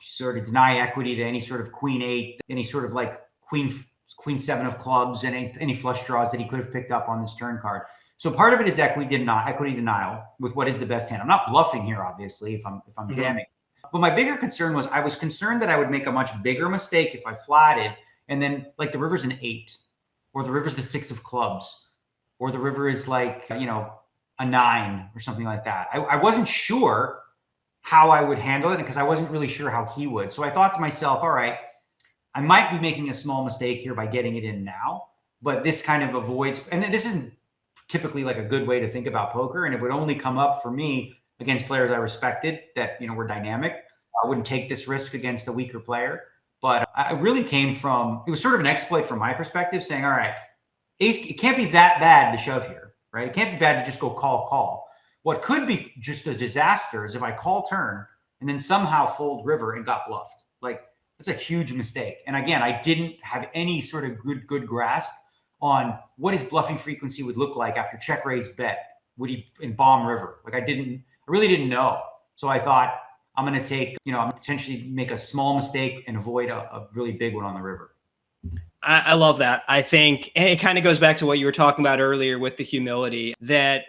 [SPEAKER 1] sort of deny equity to any sort of queen 8, any sort of like queen 7 of clubs, and any flush draws that he could have picked up on this turn card. So part of it is equity denial with what is the best hand. I'm not bluffing here, obviously, if I'm jamming. But my bigger concern was I was concerned that I would make a much bigger mistake if I flatted, and then like the river's an 8, or the river's the 6 of clubs, or the river is like, a 9 or something like that. I wasn't sure how I would handle it because I wasn't really sure how he would. So I thought to myself, all right, I might be making a small mistake here by getting it in now, but this kind of avoids, and this isn't typically like a good way to think about poker. And it would only come up for me against players I respected that, were dynamic. I wouldn't take this risk against a weaker player, but I really came from, it was sort of an exploit from my perspective saying, all right, ace, it can't be that bad to shove here, right? It can't be bad to just go call. What could be just a disaster is if I call turn and then somehow fold river and got bluffed. Like that's a huge mistake. And again, I didn't have any sort of good grasp on what his bluffing frequency would look like after check raise bet. Would he in bomb river? Like I really didn't know. So I thought I'm going to take, I'm potentially make a small mistake and avoid a really big one on the river.
[SPEAKER 2] I love that. I think it kind of goes back to what you were talking about earlier with the humility that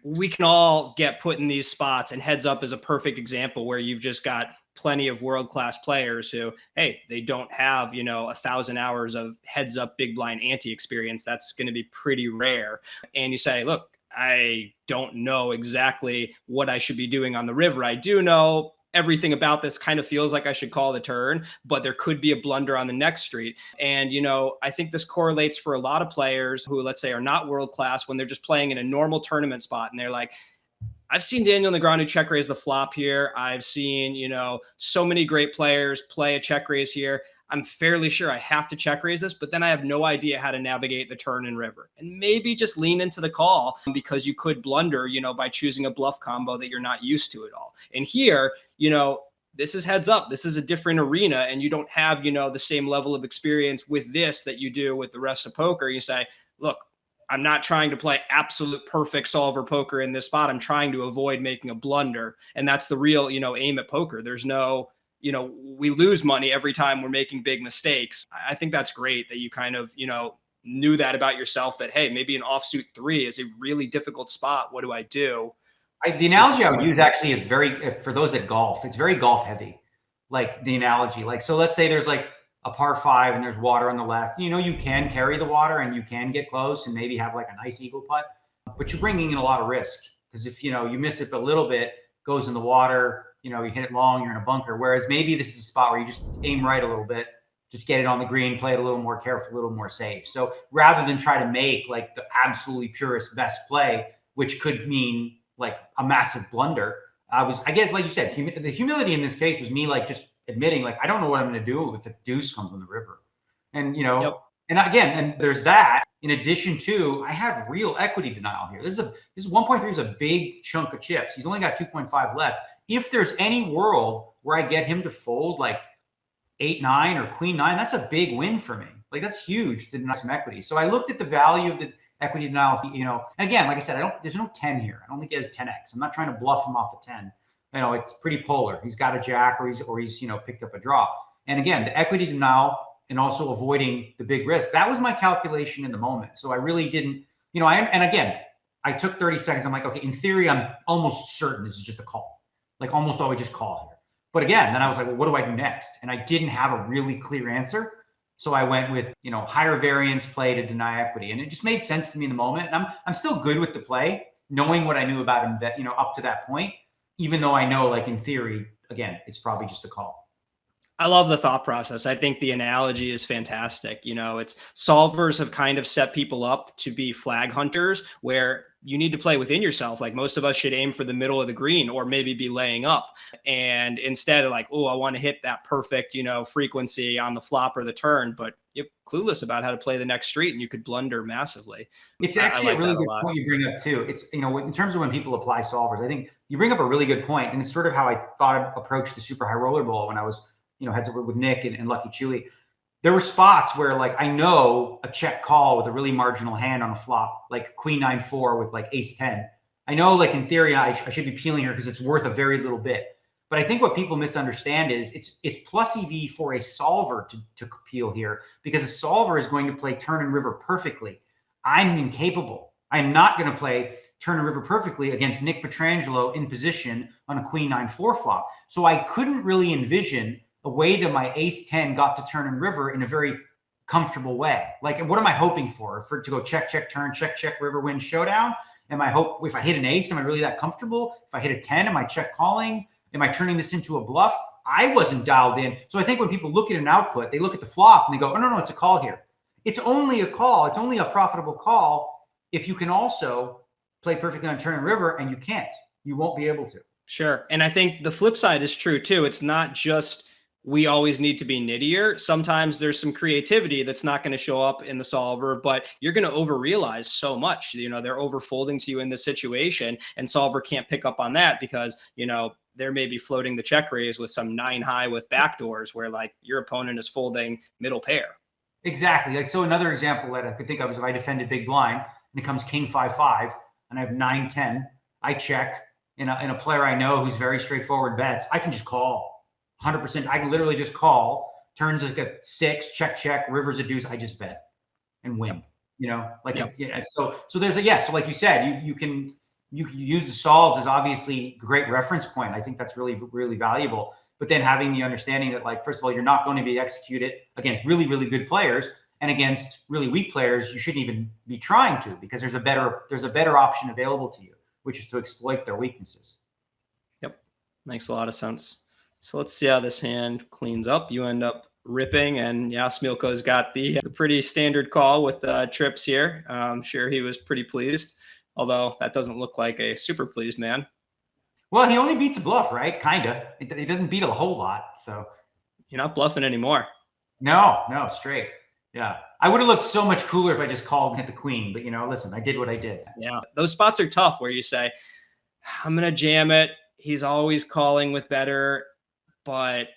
[SPEAKER 2] we can all get put in these spots, and heads up is a perfect example where you've just got plenty of world-class players who, hey, they don't have, 1,000 hours of heads up big blind ante experience. That's going to be pretty rare. And you say, look, I don't know exactly what I should be doing on the river. I do know everything about this kind of feels like I should call the turn, but there could be a blunder on the next street. And, I think this correlates for a lot of players who, let's say, are not world-class when they're just playing in a normal tournament spot. And they're like, I've seen Daniel Negreanu check raise the flop here. I've seen, so many great players play a check raise here. I'm fairly sure I have to check raise this, but then I have no idea how to navigate the turn and river. And maybe just lean into the call because you could blunder, by choosing a bluff combo that you're not used to at all. And here, this is heads up. This is a different arena, and you don't have, the same level of experience with this that you do with the rest of poker. You say, look, I'm not trying to play absolute perfect solver poker in this spot. I'm trying to avoid making a blunder. And that's the real, aim at poker. There's no, we lose money every time we're making big mistakes. I think that's great that you kind of, knew that about yourself, that, hey, maybe an offsuit 3 is a really difficult spot. What do I do?
[SPEAKER 1] The analogy I would use actually is for those that golf, it's very golf heavy. Like the analogy, so let's say there's like a par 5 and there's water on the left. You can carry the water and you can get close and maybe have like a nice eagle putt, but you're bringing in a lot of risk because if, you miss it a little bit, goes in the water, you hit it long, you're in a bunker. Whereas maybe this is a spot where you just aim right a little bit, just get it on the green, play it a little more careful, a little more safe. So rather than try to make like the absolutely purest best play, which could mean like a massive blunder, I guess, like you said, the humility in this case was me like just admitting like, I don't know what I'm going to do if a deuce comes on the river. And,
[SPEAKER 2] Yep.
[SPEAKER 1] And again, and there's that in addition to, I have real equity denial here. This is 1.3 is a big chunk of chips. He's only got 2.5 left. If there's any world where I get him to fold like 8-9 or queen 9, that's a big win for me. Like that's huge to deny some equity. So I looked at the value of the equity denial, and again, like I said, there's no 10 here. I don't think he has 10x. I'm not trying to bluff him off the 10. It's pretty polar. He's got a jack or he's picked up a draw. And again, the equity denial and also avoiding the big risk, that was my calculation in the moment. So I really didn't, and again, I took 30 seconds. I'm like, okay, in theory, I'm almost certain this is just a call. Like almost always just call here. But again, then I was like, well, what do I do next? And I didn't have a really clear answer. So I went with, higher variance play to deny equity. And it just made sense to me in the moment. And I'm still good with the play, knowing what I knew about him that, up to that point, even though I know, like in theory, again, it's probably just a call.
[SPEAKER 2] I love the thought process. I think the analogy is fantastic. It's solvers have kind of set people up to be flag hunters where you need to play within yourself. Like most of us should aim for the middle of the green or maybe be laying up. And instead of like, oh, I want to hit that perfect, frequency on the flop or the turn, but you're clueless about how to play the next street and you could blunder massively.
[SPEAKER 1] It's actually a really good point you bring up too. It's, in terms of when people apply solvers, I think you bring up a really good point. And it's sort of how I thought I'd approach the super high roller ball when I was, heads up with Nick and Lucky Chewy. There were spots where like I know a check call with a really marginal hand on a flop, like Queen 9-4 with like Ace 10. I know like in theory I should be peeling here because it's worth a very little bit. But I think what people misunderstand is it's plus EV for a solver to peel here because a solver is going to play turn and river perfectly. I'm incapable. I'm not going to play turn and river perfectly against Nick Petrangelo in position on a Queen 9-4 flop. So I couldn't really envision a way that my Ace 10 got to turn and river in a very comfortable way. Like, what am I hoping for? For it to go check, check, turn, check, check, river, win, showdown? Am I hope if I hit an ace, am I really that comfortable? If I hit a 10, am I check calling? Am I turning this into a bluff? I wasn't dialed in. So I think when people look at an output, they look at the flop and they go, oh, no, it's a call here. It's only a call. It's only a profitable call if you can also play perfectly on turn and river, and you can't. You won't be able to.
[SPEAKER 2] Sure. And I think the flip side is true too. It's not just we always need to be nittier. Sometimes there's some creativity that's not going to show up in the solver, but you're going to overrealize so much. They're overfolding to you in this situation, and solver can't pick up on that because, there may be floating the check raise with some 9 high with backdoors where like your opponent is folding middle pair.
[SPEAKER 1] Exactly. Like, so another example that I could think of is if I defended big blind and it comes King 5-5 and I have 9-10, I check in a player I know who's very straightforward bets. I can just call 100%. I can literally just call, turns like a 6, check, check, rivers a deuce. I just bet and win, So there's so like you said, you can use the solves as obviously a great reference point. I think that's really, really valuable. But then having the understanding that, like, first of all, you're not going to be executed against really, really good players, and against really weak players, you shouldn't even be trying to, because there's a better option available to you, which is to exploit their weaknesses.
[SPEAKER 2] Yep, makes a lot of sense. So let's see how this hand cleans up. You end up ripping, and Smilko's got the pretty standard call with trips here. I'm sure he was pretty pleased, although that doesn't look like a super pleased man.
[SPEAKER 1] Well, he only beats a bluff, right? Kinda. He doesn't beat a whole lot, so.
[SPEAKER 2] You're not bluffing anymore.
[SPEAKER 1] No, straight. Yeah. I would have looked so much cooler if I just called and hit the queen, but listen, I did what I did.
[SPEAKER 2] Yeah. Those spots are tough where you say, I'm going to jam it. He's always calling with better, but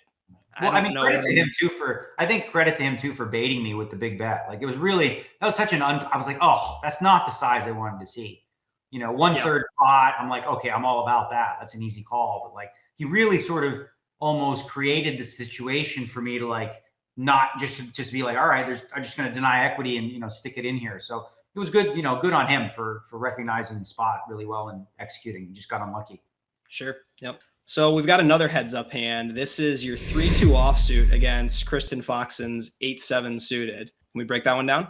[SPEAKER 1] credit to him too for baiting me with the big bet. Like, it was really, that was such I was like, oh, that's not the size I wanted to see. 1/3 pot. I'm like, okay, I'm all about that. That's an easy call. But like, he really sort of almost created the situation for me to like, not just be like, all right, I'm just going to deny equity and, stick it in here. So it was good, good on him for recognizing the spot really well and executing. He just got unlucky.
[SPEAKER 2] Sure. Yep. So we've got another heads up hand. This is your 3-2 offsuit against Kristen Foxen's 8-7 suited. Can we break that one down?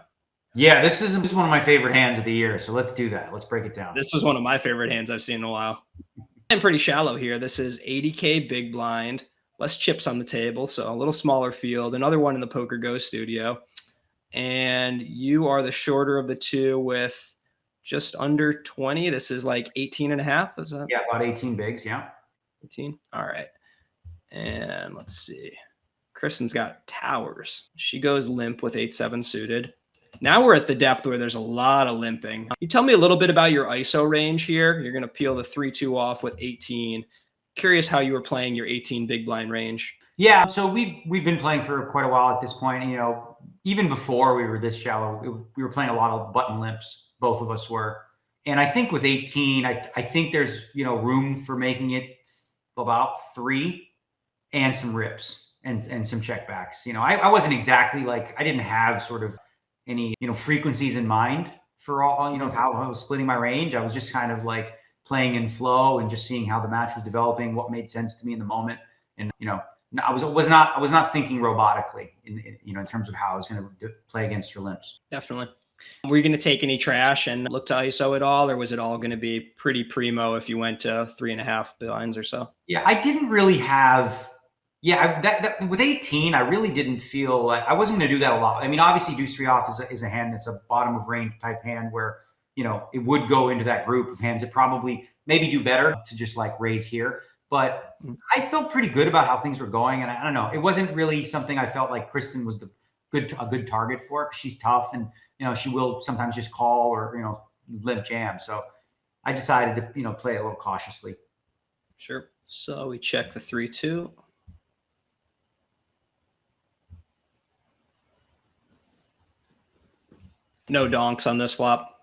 [SPEAKER 1] Yeah, this is one of my favorite hands of the year. So let's do that. Let's break it down.
[SPEAKER 2] This was one of my favorite hands I've seen in a while. I'm pretty shallow here. This is 80K big blind, less chips on the table, so a little smaller field. Another one in the Poker Go studio. And you are the shorter of the two with just under 20. This is like 18 and a half. Is that?
[SPEAKER 1] Yeah, about 18 bigs. Yeah.
[SPEAKER 2] 18. All right. And let's see. Kristen's got towers. She goes limp with 8-7 suited. Now we're at the depth where there's a lot of limping. You tell me a little bit about your ISO range here. You're going to peel the 3-2 off with 18. Curious how you were playing your 18 big blind range.
[SPEAKER 1] Yeah, so we've been playing for quite a while at this point. Even before we were this shallow, we were playing a lot of button limps. Both of us were. And I think with 18, I think there's, room for making it about 3 and some rips. and some checkbacks. I wasn't exactly like, I didn't have sort of any, frequencies in mind for all, how I was splitting my range. I was just kind of like playing in flow and just seeing how the match was developing, what made sense to me in the moment. And, I was not thinking robotically in terms of how I was going to play against her limps.
[SPEAKER 2] Definitely. Were you going to take any trash and look to ISO at all, or was it all going to be pretty primo if you went to 3.5 blinds or so?
[SPEAKER 1] Yeah, I didn't really have. Yeah, that with 18, I really didn't feel like I wasn't going to do that a lot. I mean, obviously, deuce three off is a hand that's a bottom of range type hand where it would go into that group of hands that probably maybe do better to just like raise here. But I felt pretty good about how things were going, and I don't know, it wasn't really something I felt like Kristen was a good target for, because she's tough and she will sometimes just call or limp jam. So I decided to play it a little cautiously.
[SPEAKER 2] Sure. So we check the 3-2. No donks on this flop.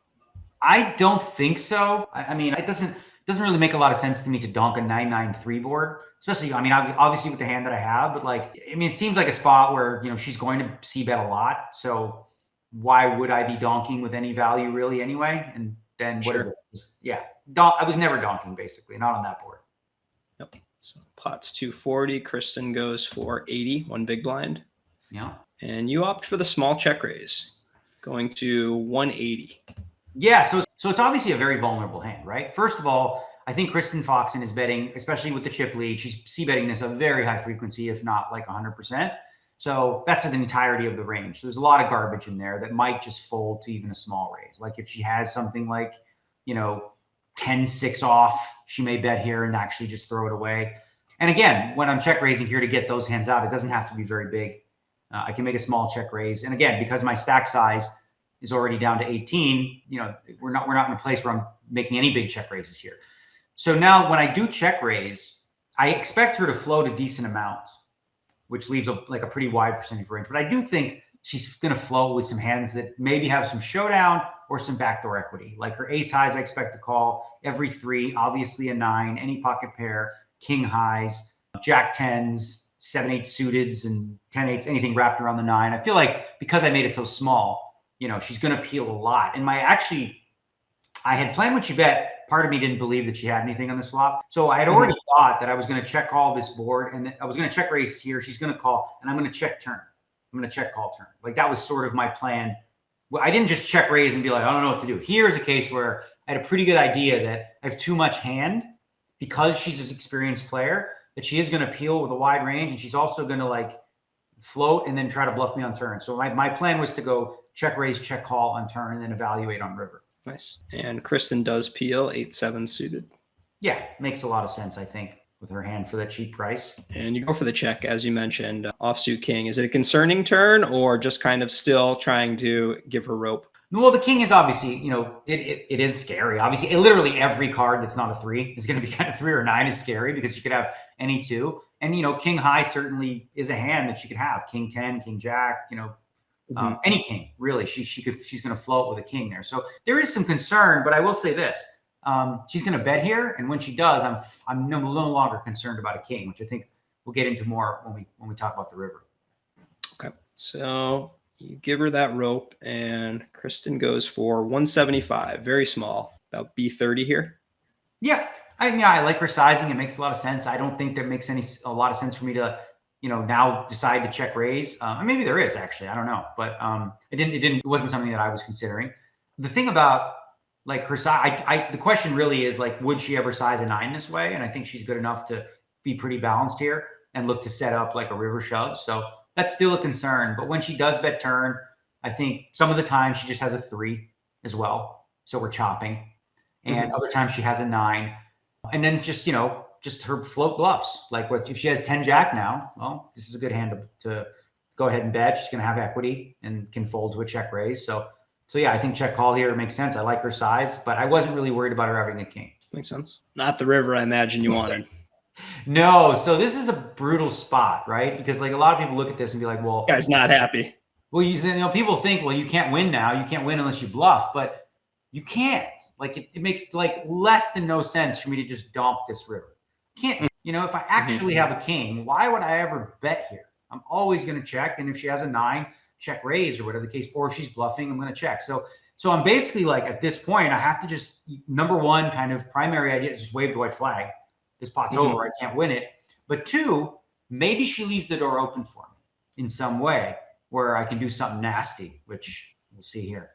[SPEAKER 1] I don't think so. I mean, it doesn't really make a lot of sense to me to donk a 9-9-3 board, especially, I mean, obviously with the hand that I have, but like, I mean, it seems like a spot where, she's going to c-bet a lot. So why would I be donking with any value really anyway? And then what is it? Yeah. I was never donking, basically, not on that board.
[SPEAKER 2] Yep. So pot's 240. Kristen goes for 80, one big blind.
[SPEAKER 1] Yeah.
[SPEAKER 2] And you opt for the small check raise, going to 180.
[SPEAKER 1] Yeah, so it's obviously a very vulnerable hand, right? First of all, I think Kristen Foxen is betting, especially with the chip lead, she's c-betting this a very high frequency, if not like 100%. So that's the entirety of the range. So there's a lot of garbage in there that might just fold to even a small raise. Like if she has something like, 10-6 off, she may bet here and actually just throw it away. And again, when I'm check raising here to get those hands out, it doesn't have to be very big. I can make a small check raise. And again, because my stack size is already down to 18, we're not in a place where I'm making any big check raises here. So now when I do check raise, I expect her to float a decent amount, which leaves a pretty wide percentage range. But I do think she's going to float with some hands that maybe have some showdown or some backdoor equity. Like her ace highs, I expect to call every 3, obviously a 9, any pocket pair, king highs, jack 10s, 7-8 suiteds, and 10-8s, anything wrapped around the 9. I feel like because I made it so small, she's going to peel a lot. And I had planned when she bet, part of me didn't believe that she had anything on this flop. So I had already thought that I was going to check call this board, and I was going to check raise here. She's going to call, and I'm going to check turn. I'm going to check call turn. Like that was sort of my plan. Well, I didn't just check raise and be like, I don't know what to do. Here's a case where I had a pretty good idea that I have too much hand because she's an experienced player, that she is going to peel with a wide range, and she's also going to like float and then try to bluff me on turn. So my plan was to go check raise, check call on turn, and then evaluate on river.
[SPEAKER 2] Nice. And Kristen does peel 8-7 suited.
[SPEAKER 1] Yeah, makes a lot of sense, I think, with her hand for that cheap price.
[SPEAKER 2] And you go for the check, as you mentioned, offsuit king. Is it a concerning turn or just kind of still trying to give her rope?
[SPEAKER 1] Well, the king is obviously, it is scary. Obviously, literally every card that's not a 3 is going to be kind of 3 or 9 is scary because you could have any 2. And, king high certainly is a hand that she could have. King 10, king jack, any king, really. She's going to float with a king there. So there is some concern, but I will say this. She's going to bet here, and when she does, I'm no longer concerned about a king, which I think we'll get into more when we talk about the river.
[SPEAKER 2] Okay, so you give her that rope, and Kristen goes for 175, very small, about B30 here. Yeah,
[SPEAKER 1] I mean, I like her sizing. It makes a lot of sense. I don't think that makes a lot of sense for me to now decide to check raise. Maybe there is actually, I don't know, but it wasn't something that I was considering. The thing about like her size, the question really is like, would she ever size a 9 this way? And I think she's good enough to be pretty balanced here and look to set up like a river shove. So that's still a concern. But when she does bet turn, I think some of the time she just has a 3 as well. So we're chopping. And other times she has a 9. And then just, just her float bluffs. Like if she has 10 jack now, well, this is a good hand to go ahead and bet. She's going to have equity and can fold to a check raise. So yeah, I think check call here makes sense. I like her size, but I wasn't really worried about her having a king.
[SPEAKER 2] Makes sense. Not the river I imagine you wanted.
[SPEAKER 1] No, so this is a brutal spot, right? Because like a lot of people look at this and be like, well,
[SPEAKER 2] guy's not happy.
[SPEAKER 1] Well, people think, well, you can't win now. You can't win unless you bluff, but you can't. Like it makes like less than no sense for me to just donk this river. Can't, if I actually have a king, why would I ever bet here? I'm always going to check. And if she has a 9, check raise or whatever the case, or if she's bluffing, I'm going to check. So I'm basically like, at this point, I have to just, number one, kind of primary idea is just wave the white flag. This pot's over. I can't win it. But 2, maybe she leaves the door open for me in some way where I can do something nasty, which we'll see here.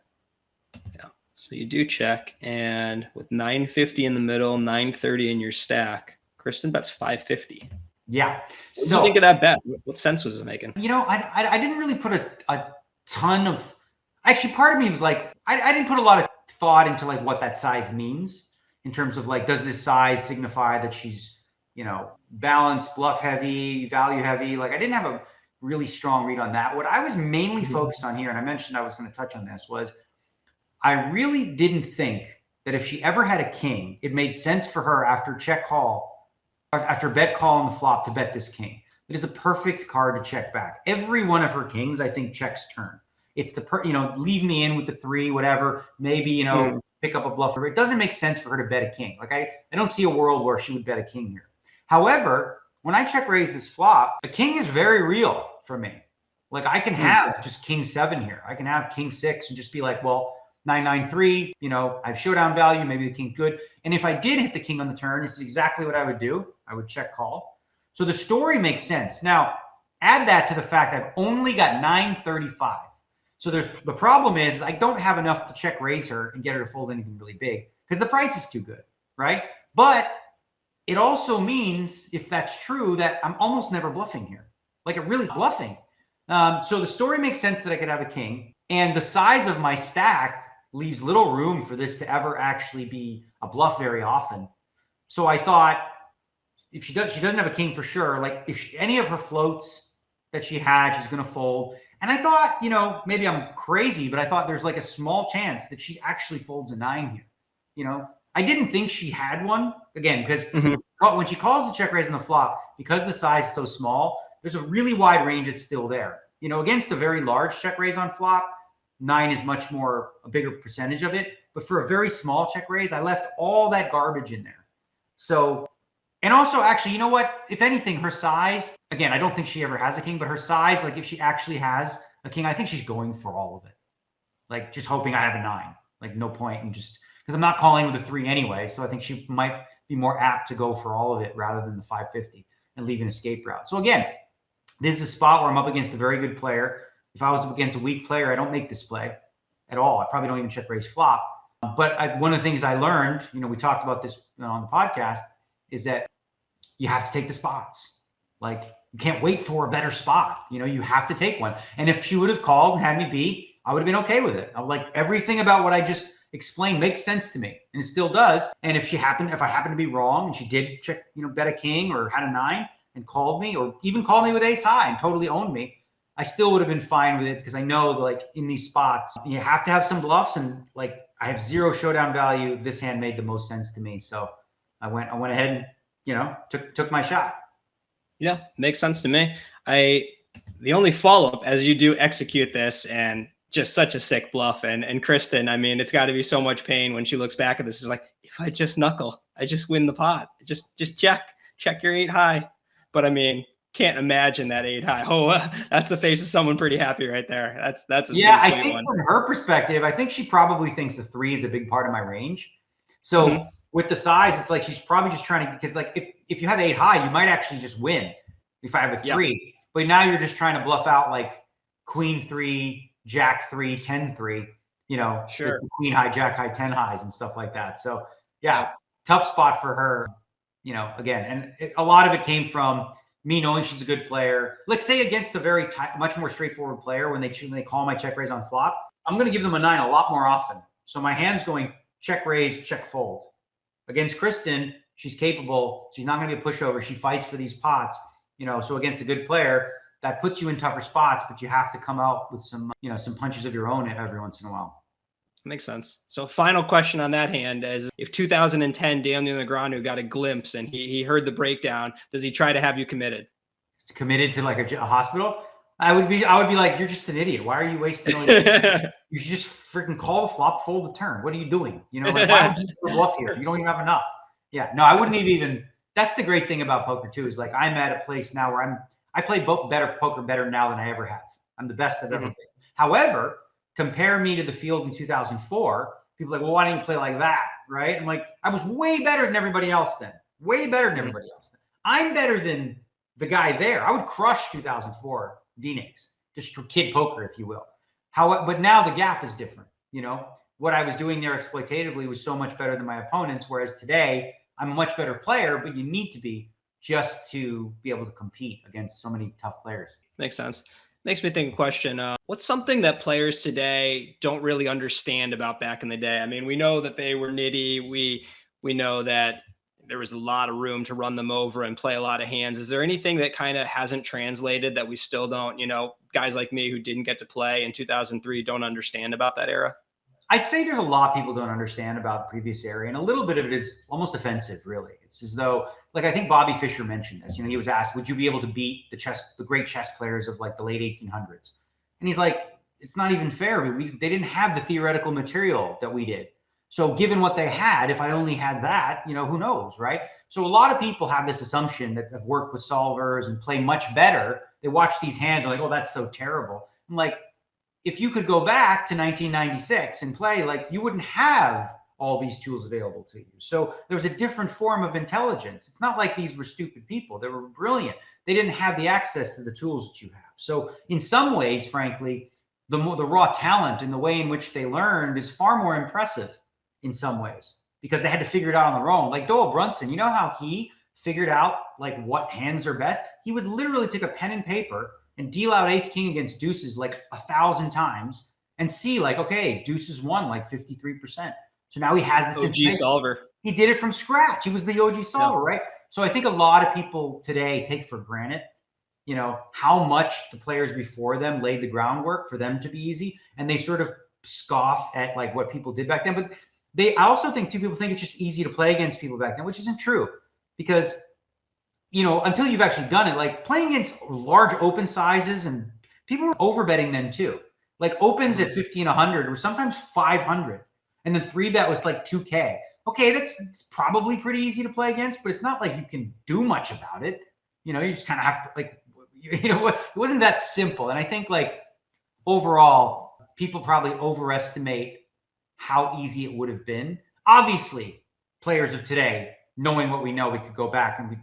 [SPEAKER 2] Yeah. So you do check, and with 950 in the middle, 930 in your stack, Kristen bets 550.
[SPEAKER 1] Yeah.
[SPEAKER 2] What do you think of that bet? What sense was it making?
[SPEAKER 1] I didn't really put a ton of, actually part of me was like, I didn't put a lot of thought into like what that size means in terms of like, does this size signify that she's, balanced, bluff heavy, value heavy? Like I didn't have a really strong read on that. What I was mainly focused on here, and I mentioned I was going to touch on this, was I really didn't think that if she ever had a king, it made sense for her after check call, after bet call on the flop to bet this king. It is a perfect card to check back. Every one of her kings, I think, checks turn. It's the, leave me in with the 3, whatever, maybe, pick up a bluff. It doesn't make sense for her to bet a king. Like I don't see a world where she would bet a king here. However, when I check raise this flop, a king is very real for me. Like I can have just king 7 here. I can have king 6 and just be like, well, 993, I have showdown value, maybe the king good. And if I did hit the king on the turn, this is exactly what I would do. I would check call. So the story makes sense. Now, add that to the fact I've only got 935. So the problem is I don't have enough to check raise her and get her to fold anything really big because the price is too good, right? But it also means, if that's true, that I'm almost never bluffing here. Like I'm really bluffing. So the story makes sense that I could have a king. And the size of my stack leaves little room for this to ever actually be a bluff very often. So I thought if she doesn't have a king for sure. Like if any of her floats that she had, she's going to fold. And I thought, maybe I'm crazy, but I thought there's like a small chance that she actually folds a 9 here. I didn't think she had one again, because when she calls the check raise on the flop, because the size is so small, there's a really wide range that's still there. Against a very large check raise on flop, 9 is much more a bigger percentage of it. But for a very small check raise, I left all that garbage in there. So, and also actually, you know what? If anything, her size, again, I don't think she ever has a king, but her size, like if she actually has a king, I think she's going for all of it. Like just hoping I have a 9, like no point. And just because I'm not calling with a 3 anyway. So I think she might be more apt to go for all of it rather than the 550 and leave an escape route. So again, this is a spot where I'm up against a very good player. If I was up against a weak player, I don't make this play at all. I probably don't even check raise flop. But one of the things I learned, we talked about this on the podcast, is that you have to take the spots. Like you can't wait for a better spot. You have to take one. And if she would have called and had me beat, I would have been okay with it. I'm like, everything about what I just explained makes sense to me, and it still does. And if I happened to be wrong and she did check, bet a king or had a 9 and called me, or even called me with ace high and totally owned me, I still would have been fine with it, because I know like in these spots, you have to have some bluffs, and like I have 0 showdown value. This hand made the most sense to me. So I went ahead and, took my shot.
[SPEAKER 2] Yeah, makes sense to me. The only follow-up, as you do execute this, and just such a sick bluff. And Kristen, I mean, it's got to be so much pain when she looks back at this. Is like, if I just knuckle, I just win the pot. Just check your 8 high. But I mean, can't imagine that 8 high. Oh, that's the face of someone pretty happy right there. That's a
[SPEAKER 1] yeah. I think from her perspective, I think she probably thinks the 3 is a big part of my range. So with the size, it's like she's probably just trying to, because like if you have 8 high, you might actually just win if I have a 3. Yeah. But now you're just trying to bluff out like queen 3, jack 3, 10 3.
[SPEAKER 2] Sure.
[SPEAKER 1] The queen high, jack high, 10 highs and stuff like that. So yeah, tough spot for her. Again, and a lot of it came from me knowing she's a good player. Let's say against a very much more straightforward player, when they call my check raise on flop, I'm going to give them a 9 a lot more often. So my hand's going check raise, check fold. Against Kristen, she's capable. She's not going to be a pushover. She fights for these pots. So against a good player, that puts you in tougher spots, but you have to come out with some, some punches of your own every once in a while.
[SPEAKER 2] Makes sense. So final question on that hand is, if 2010 Daniel Negreanu got a glimpse and he heard the breakdown, does he try to have you committed?
[SPEAKER 1] Committed to like a hospital? I would be like, you're just an idiot. Why are you wasting all your time? You should just freaking call the flop, fold the turn. What are you doing? Like, why would you bluff here? You don't even have enough. Yeah, no, I wouldn't even. That's the great thing about poker too, is like I'm at a place now where I play poker better now than I ever have. I'm the best I've ever been. However, compare me to the field in 2004. People are like, well, why didn't you play like that? Right? I'm like, I was way better than everybody else then. Way better than everybody else then. I'm better than the guy there. I would crush 2004 Dnegs, just kid poker, if you will. But now the gap is different. You know, what I was doing there exploitatively was so much better than my opponents, whereas today I'm a much better player, but you need to be just to be able to compete against so many tough players.
[SPEAKER 2] Makes sense. Makes me think a question. What's something that players today don't really understand about back in the day? I mean, we know that they were nitty. We know that there was a lot of room to run them over and play a lot of hands. Is there anything that kind of hasn't translated that we still don't, guys like me who didn't get to play in 2003 don't understand about that era?
[SPEAKER 1] I'd say there's a lot people don't understand about the previous era, and a little bit of it is almost offensive, really. It's as though, like, I think Bobby Fischer mentioned this. He was asked, would you be able to beat the great chess players of like the late 1800s? And he's like, it's not even fair. They didn't have the theoretical material that we did. So given what they had, if I only had that, who knows, right? So a lot of people have this assumption that have worked with solvers and play much better. They watch these hands and like, oh, that's so terrible. I'm like, if you could go back to 1996 and play, like, you wouldn't have all these tools available to you. So there was a different form of intelligence. It's not like these were stupid people. They were brilliant. They didn't have the access to the tools that you have. So in some ways, frankly, the raw talent and the way in which they learned is far more impressive in some ways because they had to figure it out on their own. Like Doyle Brunson, you know how he figured out like what hands are best? He would literally take a pen and paper and deal out ace king against deuces like 1,000 times and see like, okay, deuces won like 53%. So now he has this
[SPEAKER 2] OG solver.
[SPEAKER 1] He did it from scratch. He was the OG solver, right? So I think a lot of people today take for granted, how much the players before them laid the groundwork for them to be easy. And they sort of scoff at like what people did back then. But I also think people think it's just easy to play against people back then, which isn't true because until you've actually done it, like playing against large open sizes and people were overbetting then too. Like opens at 50 and 100 were sometimes 500. And the 3-bet was like 2K. Okay, that's probably pretty easy to play against, but it's not like you can do much about it. You just kind of have to like, it wasn't that simple. And I think like overall, people probably overestimate how easy it would have been. Obviously, players of today, knowing what we know, we could go back and we,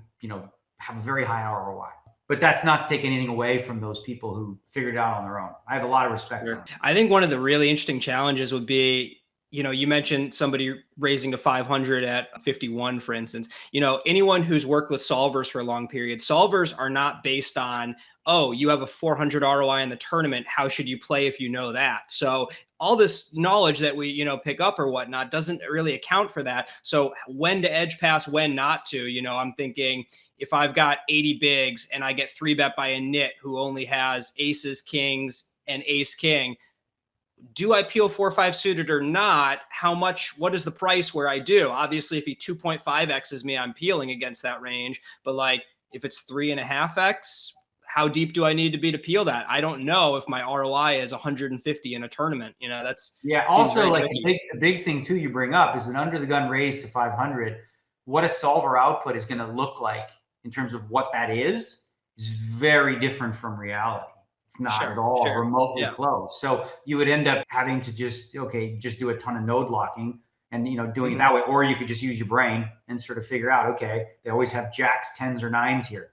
[SPEAKER 1] have a very high ROI. But that's not to take anything away from those people who figured it out on their own. I have a lot of respect for them.
[SPEAKER 2] I think one of the really interesting challenges would be, you mentioned somebody raising to 500 at 51, for instance. Anyone who's worked with solvers for a long period, solvers are not based on, oh, you have a 400 ROI in the tournament. How should you play if you know that? So all this knowledge that we, pick up or whatnot doesn't really account for that. So when to edge pass, when not to, I'm thinking if I've got 80 bigs and I get 3-bet by a nit who only has aces, kings, and ace king, do I peel 4-5 suited or not? What is the price where I do? Obviously, if he 2.5x's me, I'm peeling against that range. But like if it's 3.5x, how deep do I need to be to peel that? I don't know if my ROI is 150 in a tournament. That's
[SPEAKER 1] also like the big thing too you bring up is an under the gun raise to 500. What a solver output is going to look like in terms of what that is very different from reality. It's not at all remotely close. So you would end up having to just do a ton of node locking and, doing it that way. Or you could just use your brain and sort of figure out, okay, they always have jacks, 10s or 9s here,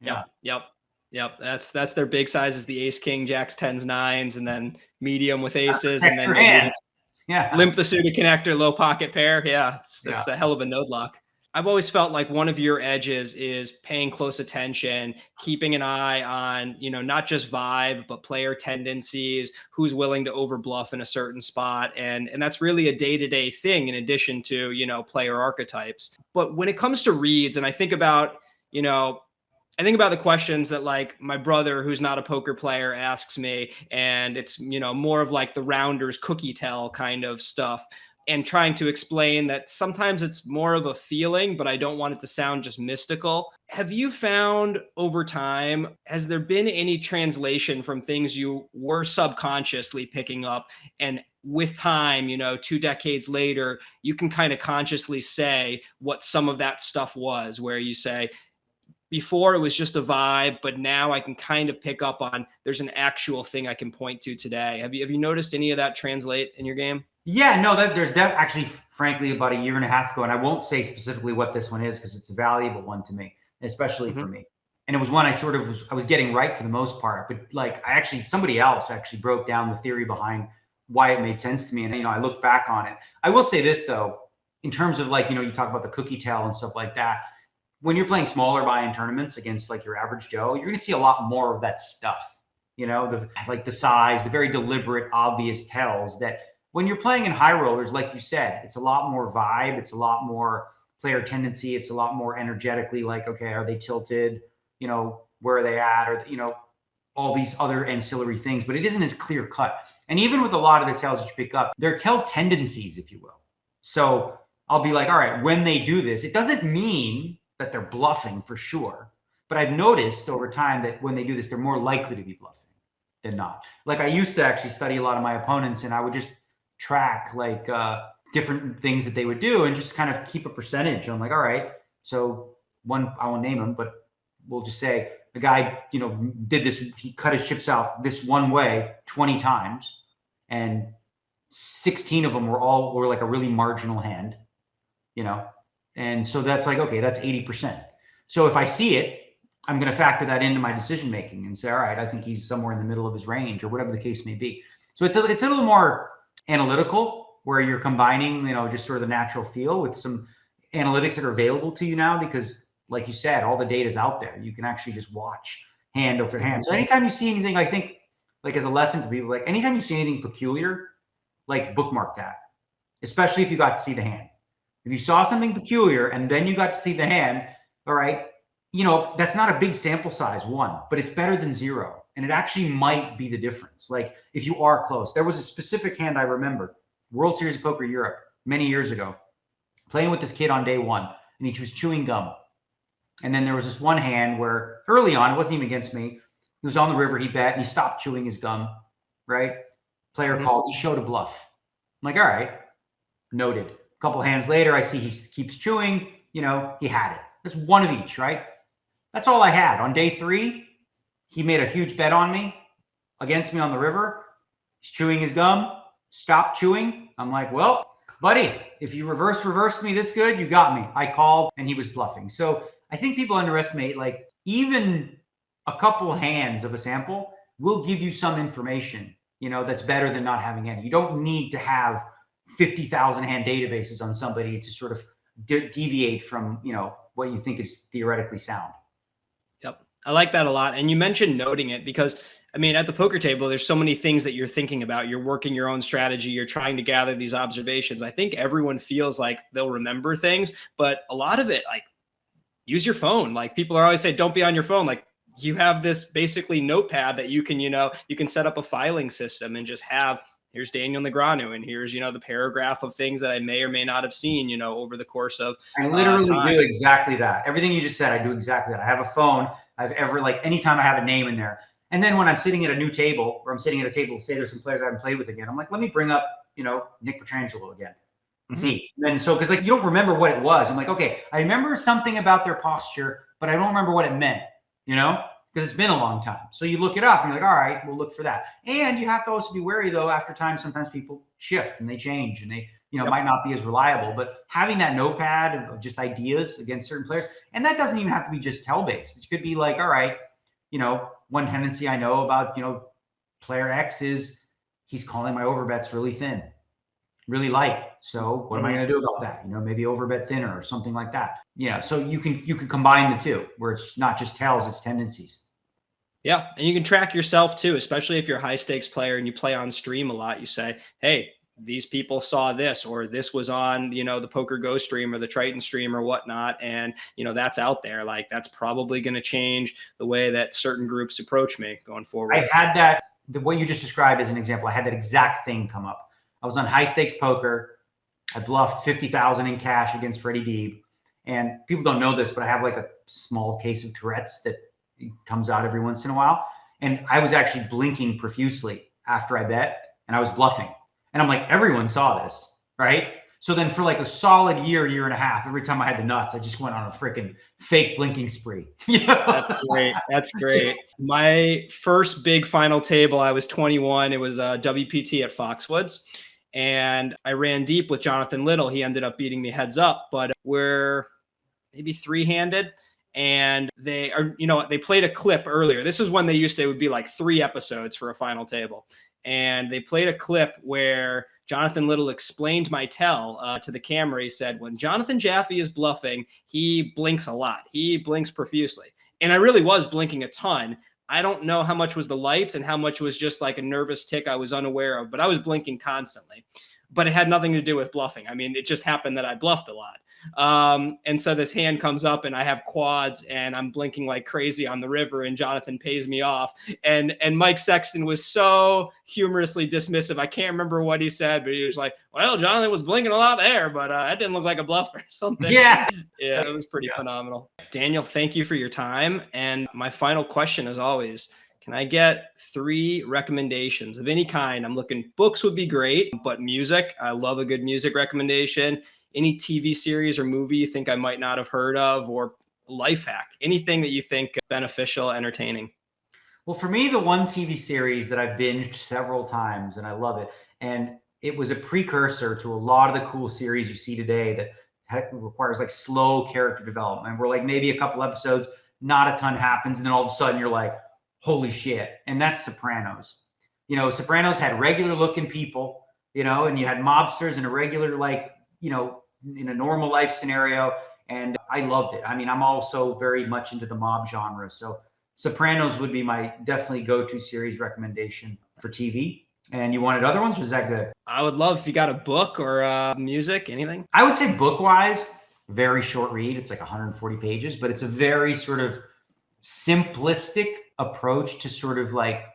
[SPEAKER 2] Yep. That's their big sizes, the ace, king, jacks, 10s, 9s, and then medium with aces. And then limp the suited connector, low pocket pair. Yeah. It's a hell of a node lock. I've always felt like one of your edges is paying close attention, keeping an eye on, not just vibe, but player tendencies, who's willing to overbluff in a certain spot. And that's really a day-to-day thing in addition to, player archetypes. But when it comes to reads, and I think about the questions that like my brother, who's not a poker player, asks me, and it's, more of like the rounders cookie tell kind of stuff. And trying to explain that sometimes it's more of a feeling, but I don't want it to sound just mystical. Have you found over time, has there been any translation from things you were subconsciously picking up and with time, 2 decades later, you can kind of consciously say what some of that stuff was, where you say, before it was just a vibe, but now I can kind of pick up on there's an actual thing I can point to today. Have you noticed any of that translate in your game?
[SPEAKER 1] Yeah, no, there's that actually, frankly, about a year and a half ago, and I won't say specifically what this one is because it's a valuable one to me, especially for me. And it was one I was getting right for the most part, but like somebody else actually broke down the theory behind why it made sense to me. And, I look back on it. I will say this though, in terms of like, you talk about the cookie tail and stuff like that. When you're playing smaller buy-in tournaments against like your average Joe, you're going to see a lot more of that stuff, like the size, the very deliberate, obvious tells that when you're playing in high rollers, like you said, it's a lot more vibe. It's a lot more player tendency. It's a lot more energetically like, okay, are they tilted? Where are they at? Or, all these other ancillary things, but it isn't as clear cut. And even with a lot of the tells that you pick up, they're tell tendencies, if you will. So I'll be like, all right, when they do this, it doesn't mean that they're bluffing for sure. But I've noticed over time that when they do this, they're more likely to be bluffing than not. Like I used to actually study a lot of my opponents and I would just track like different things that they would do and just kind of keep a percentage. I'm like, all right, so one, I won't name him, but we'll just say the guy, did this, he cut his chips out this one way 20 times and 16 of them were like a really marginal hand, and so that's like, okay, that's 80%. So if I see it, I'm going to factor that into my decision making and say, all right, I think he's somewhere in the middle of his range or whatever the case may be. So it's a little more analytical where you're combining, just sort of the natural feel with some analytics that are available to you now, because like you said, all the data is out there. You can actually just watch hand over hand. So anytime you see anything, I think like as a lesson for people, like anytime you see anything peculiar, like bookmark that, especially if you got to see the hand. If you saw something peculiar and then you got to see the hand, all right, that's not a big sample size, one, but it's better than zero. And it actually might be the difference. Like if you are close, there was a specific hand I remember, World Series of Poker Europe, many years ago, playing with this kid on day one, and he was chewing gum. And then there was this one hand where early on, it wasn't even against me. He was on the river, he bet, and he stopped chewing his gum, right? Player called, he showed a bluff. I'm like, all right, noted. A couple hands later, I see he keeps chewing, he had it. That's one of each, right? That's all I had. On day three, he made a huge bet on me, against me on the river. He's chewing his gum, stopped chewing. I'm like, well, buddy, if you reversed me this good, you got me. I called and he was bluffing. So I think people underestimate, like even a couple hands of a sample will give you some information, that's better than not having any. You don't need to have 50,000 hand databases on somebody to sort of deviate from, what you think is theoretically sound.
[SPEAKER 2] Yep. I like that a lot. And you mentioned noting it because at the poker table, there's so many things that you're thinking about. You're working your own strategy. You're trying to gather these observations. I think everyone feels like they'll remember things, but a lot of it, like, use your phone. Like people are always saying, don't be on your phone. Like you have this basically notepad that you can, you can set up a filing system and just have, here's Daniel Negreanu, and here's, the paragraph of things that I may or may not have seen, over the course of
[SPEAKER 1] I literally do exactly that. Everything you just said, I do exactly that. I have a phone. Anytime I have a name in there. And then when I'm sitting at a new table or I'm sitting at a table, say there's some players I haven't played with again, I'm like, let me bring up, Nick Petrangelo again. See, and so because like you don't remember what it was, I'm like, okay, I remember something about their posture, but I don't remember what it meant, because it's been a long time. So you look it up and you're like, all right, we'll look for that. And you have to also be wary though, after time, sometimes people shift and they change and they, might not be as reliable. But having that notepad of just ideas against certain players, and that doesn't even have to be just tell based. It could be like, all right, one tendency I know about, player X is he's calling my overbets really thin, really light. So what am I going to do about that? Maybe overbet thinner or something like that. So you can combine the two where it's not just tells, it's tendencies.
[SPEAKER 2] Yeah. And you can track yourself too, especially if you're a high stakes player and you play on stream a lot. You say, hey, these people saw this, or this was on, the Poker Go stream or the Triton stream or whatnot. And, that's out there. Like that's probably going to change the way that certain groups approach me going forward.
[SPEAKER 1] I had that, what you just described as an example, I had that exact thing come up. I was on high stakes poker. I bluffed 50,000 in cash against Freddie Deeb. And people don't know this, but I have like a small case of Tourette's that comes out every once in a while. And I was actually blinking profusely after I bet and I was bluffing. And I'm like, everyone saw this, right? So then for like a solid year and a half, every time I had the nuts, I just went on a freaking fake blinking spree.
[SPEAKER 2] That's great. That's great. My first big final table, I was 21. It was WPT at Foxwoods. And I ran deep with Jonathan Little. He ended up beating me heads up, but we're maybe three-handed. And they played a clip earlier. This is when it would be like 3 episodes for a final table. And they played a clip where Jonathan Little explained my tell to the camera. He said, when Jonathan Jaffe is bluffing, he blinks a lot. He blinks profusely. And I really was blinking a ton. I don't know how much was the lights and how much was just like a nervous tick I was unaware of, but I was blinking constantly. But it had nothing to do with bluffing. I mean, it just happened that I bluffed a lot. And so this hand comes up and I have quads and I'm blinking like crazy on the river and Jonathan pays me off. And Mike Sexton was so humorously dismissive. I can't remember what he said, but he was like, well, Jonathan was blinking a lot there, but that didn't look like a bluff or something.
[SPEAKER 1] Yeah.
[SPEAKER 2] Yeah, it was pretty phenomenal. Daniel, thank you for your time. And my final question, as always, can I get 3 recommendations of any kind? I'm looking, books would be great, but music, I love a good music recommendation. Any TV series or movie you think I might not have heard of, or life hack, anything that you think beneficial, entertaining?
[SPEAKER 1] Well, for me, the one TV series that I've binged several times and I love it, and it was a precursor to a lot of the cool series you see today that requires like slow character development, where like maybe a couple episodes, not a ton happens, and then all of a sudden you're like, holy shit. And that's Sopranos. Sopranos had regular looking people, and you had mobsters in a regular, like, in a normal life scenario. And I loved it. I mean, I'm also very much into the mob genre. So Sopranos would be my definitely go-to series recommendation for TV. And you wanted other ones? Or is that good?
[SPEAKER 2] I would love if you got a book or music, anything.
[SPEAKER 1] I would say book-wise, very short read. It's like 140 pages, but it's a very sort of simplistic approach to sort of like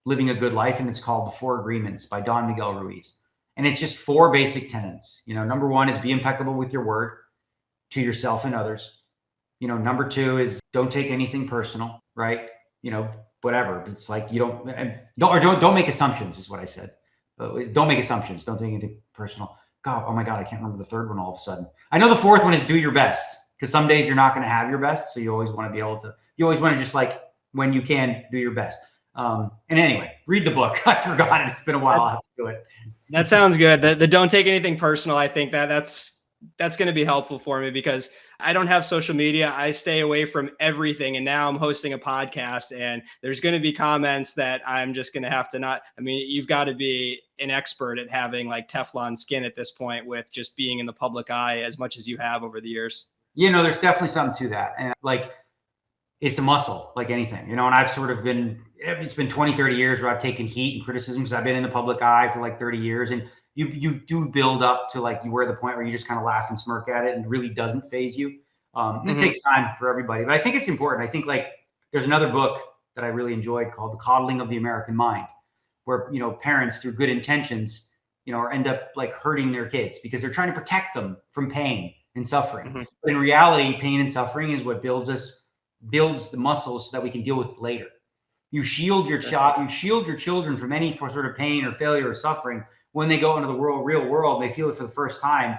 [SPEAKER 1] living a good life. And it's called The 4 Agreements by Don Miguel Ruiz. And it's just 4 basic tenets. Number 1 is be impeccable with your word to yourself and others. Number 2 is don't take anything personal, right? Whatever. It's like don't make assumptions is what I said. Don't make assumptions. Don't take anything personal. God, oh my God, I can't remember the 3rd one all of a sudden. I know the 4th one is do your best, because some days you're not going to have your best. So you always want to just like, when you can, do your best. And anyway, read the book. I forgot it. It's been a while. I'll have to do it.
[SPEAKER 2] That sounds good. The don't take anything personal. I think that's going to be helpful for me, because I don't have social media. I stay away from everything. And now I'm hosting a podcast, and there's going to be comments that I'm just going to have to not. I mean, you've got to be an expert at having like Teflon skin at this point, with just being in the public eye as much as you have over the years.
[SPEAKER 1] There's definitely something to that. And like, it's a muscle like anything, and I've sort of it's been 20, 30 years where I've taken heat and criticism, because I've been in the public eye for like 30 years. And you do build up to like, you were the point where you just kind of laugh and smirk at it and it really doesn't phase you. It takes time for everybody, but I think it's important. I think like there's another book that I really enjoyed called The Coddling of the American Mind, where, parents through good intentions, end up like hurting their kids because they're trying to protect them from pain and suffering. But in reality, pain and suffering is what builds the muscles so that we can deal with it later. You shield your children from any sort of pain or failure or suffering. When they go into the real world, they feel it for the first time.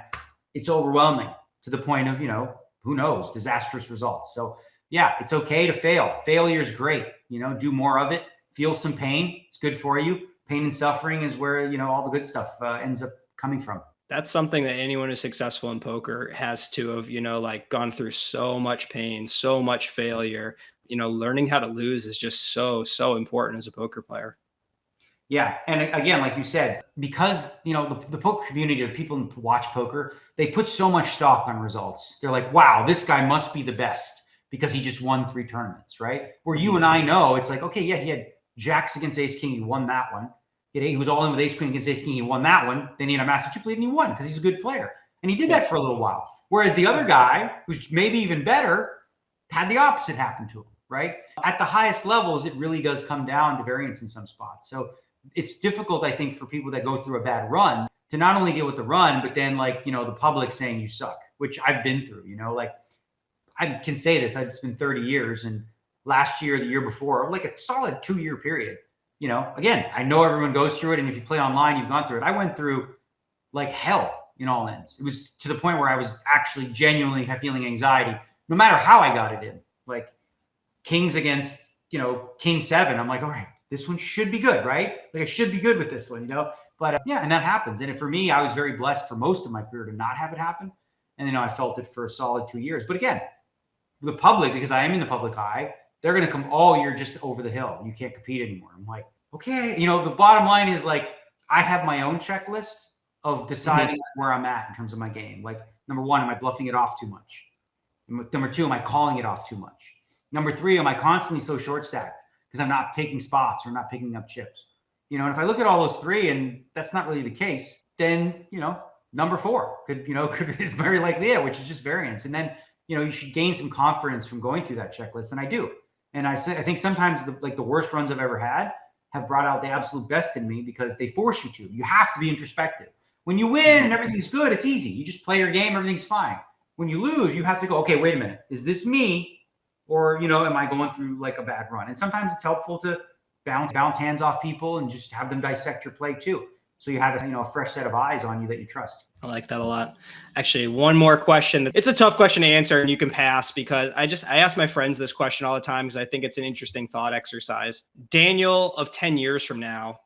[SPEAKER 1] It's overwhelming to the point of, who knows, disastrous results. So yeah, it's okay to fail. Failure is great. Do more of it. Feel some pain. It's good for you. Pain and suffering is where, all the good stuff ends up coming from.
[SPEAKER 2] That's something that anyone who's successful in poker has to have, like gone through so much pain, so much failure. Learning how to lose is just so important as a poker player.
[SPEAKER 1] Yeah. And again, like you said, because, the poker community, the people who watch poker, they put so much stock on results. They're like, wow, this guy must be the best because he just won 3 tournaments, right? Where you and I know it's like, okay, yeah, he had jacks against ace king. He won that one. He was all in with ace queen against ace king. He won that one. Then he had a massive chip lead and he won because he's a good player. And he did that for a little while. Whereas the other guy, who's maybe even better, had the opposite happen to him, right? At the highest levels, it really does come down to variance in some spots. So it's difficult, I think, for people that go through a bad run to not only deal with the run, but then like, the public saying you suck, which I've been through, like I can say this, it's been 30 years, and last year, the year before, like a solid 2-year period, again, I know everyone goes through it. And if you play online, you've gone through it. I went through like hell, in all ends. It was to the point where I was actually genuinely feeling anxiety, no matter how I got it in. Like kings against, king 7. I'm like, all right, this one should be good, right? Like I should be good with this one, But yeah, and that happens. And for me, I was very blessed for most of my career to not have it happen. And I felt it for a solid 2 years. But again, the public, because I am in the public eye, they're going to come, oh, you're just over the hill. You can't compete anymore. I'm like, okay. The bottom line is like, I have my own checklist of deciding where I'm at in terms of my game. Like, number 1, am I bluffing it off too much? Number 2, am I calling it off too much? Number 3, am I constantly so short stacked because I'm not taking spots or not picking up chips? And if I look at all those 3 and that's not really the case, then, number 4 is very likely it, which is just variance. And then, you should gain some confidence from going through that checklist. And I do. And I think sometimes the worst runs I've ever had have brought out the absolute best in me because they force you to. You have to be introspective. When you win and everything's good, it's easy. You just play your game, everything's fine. When you lose, you have to go, okay, wait a minute. Is this me? Or, am I going through like a bad run? And sometimes it's helpful to bounce hands off people and just have them dissect your play too. So you have a fresh set of eyes on you that you trust.
[SPEAKER 2] I like that a lot. Actually, one more question. It's a tough question to answer and you can pass because I ask my friends this question all the time because I think it's an interesting thought exercise. Daniel of 10 years from now,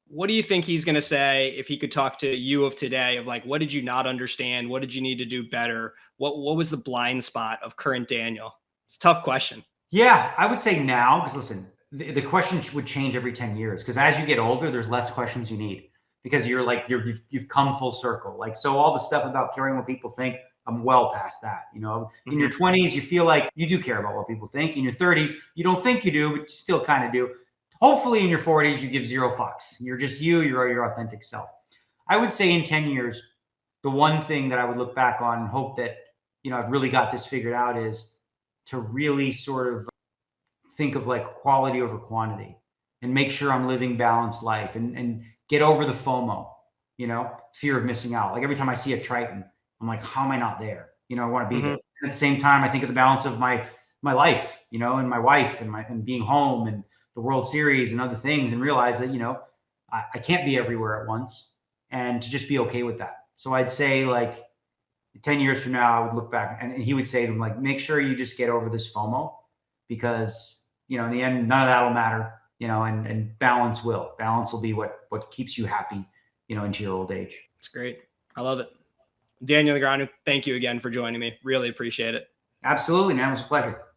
[SPEAKER 2] what do you think he's going to say if he could talk to you of today of like, what did you not understand? What did you need to do better? What was the blind spot of current Daniel? It's a tough question.
[SPEAKER 1] Yeah, I would say now, because listen, the question would change every 10 years because as you get older, there's less questions you need because you've come full circle. Like, so all the stuff about caring what people think, I'm well past that. In your 20s, you feel like you do care about what people think. In your 30s, you don't think you do, but you still kind of do. Hopefully in your 40s, you give 0 fucks. You're just you're your authentic self. I would say in 10 years, the one thing that I would look back on and hope that, I've really got this figured out is to really sort of think of like quality over quantity and make sure I'm living balanced life and get over the FOMO, fear of missing out. Like every time I see a Triton, I'm like, how am I not there? I want to be there. And at the same time, I think of the balance of my life, and my wife and being home and the World Series and other things and realize that, I can't be everywhere at once and to just be okay with that. So I'd say like 10 years from now, I would look back and he would say to him, like, make sure you just get over this FOMO because, in the end, none of that will matter, and balance will be what keeps you happy, into your old age.
[SPEAKER 2] It's great. I love it. Daniel Negreanu, thank you again for joining me. Really appreciate it.
[SPEAKER 1] Absolutely, man. It was a pleasure.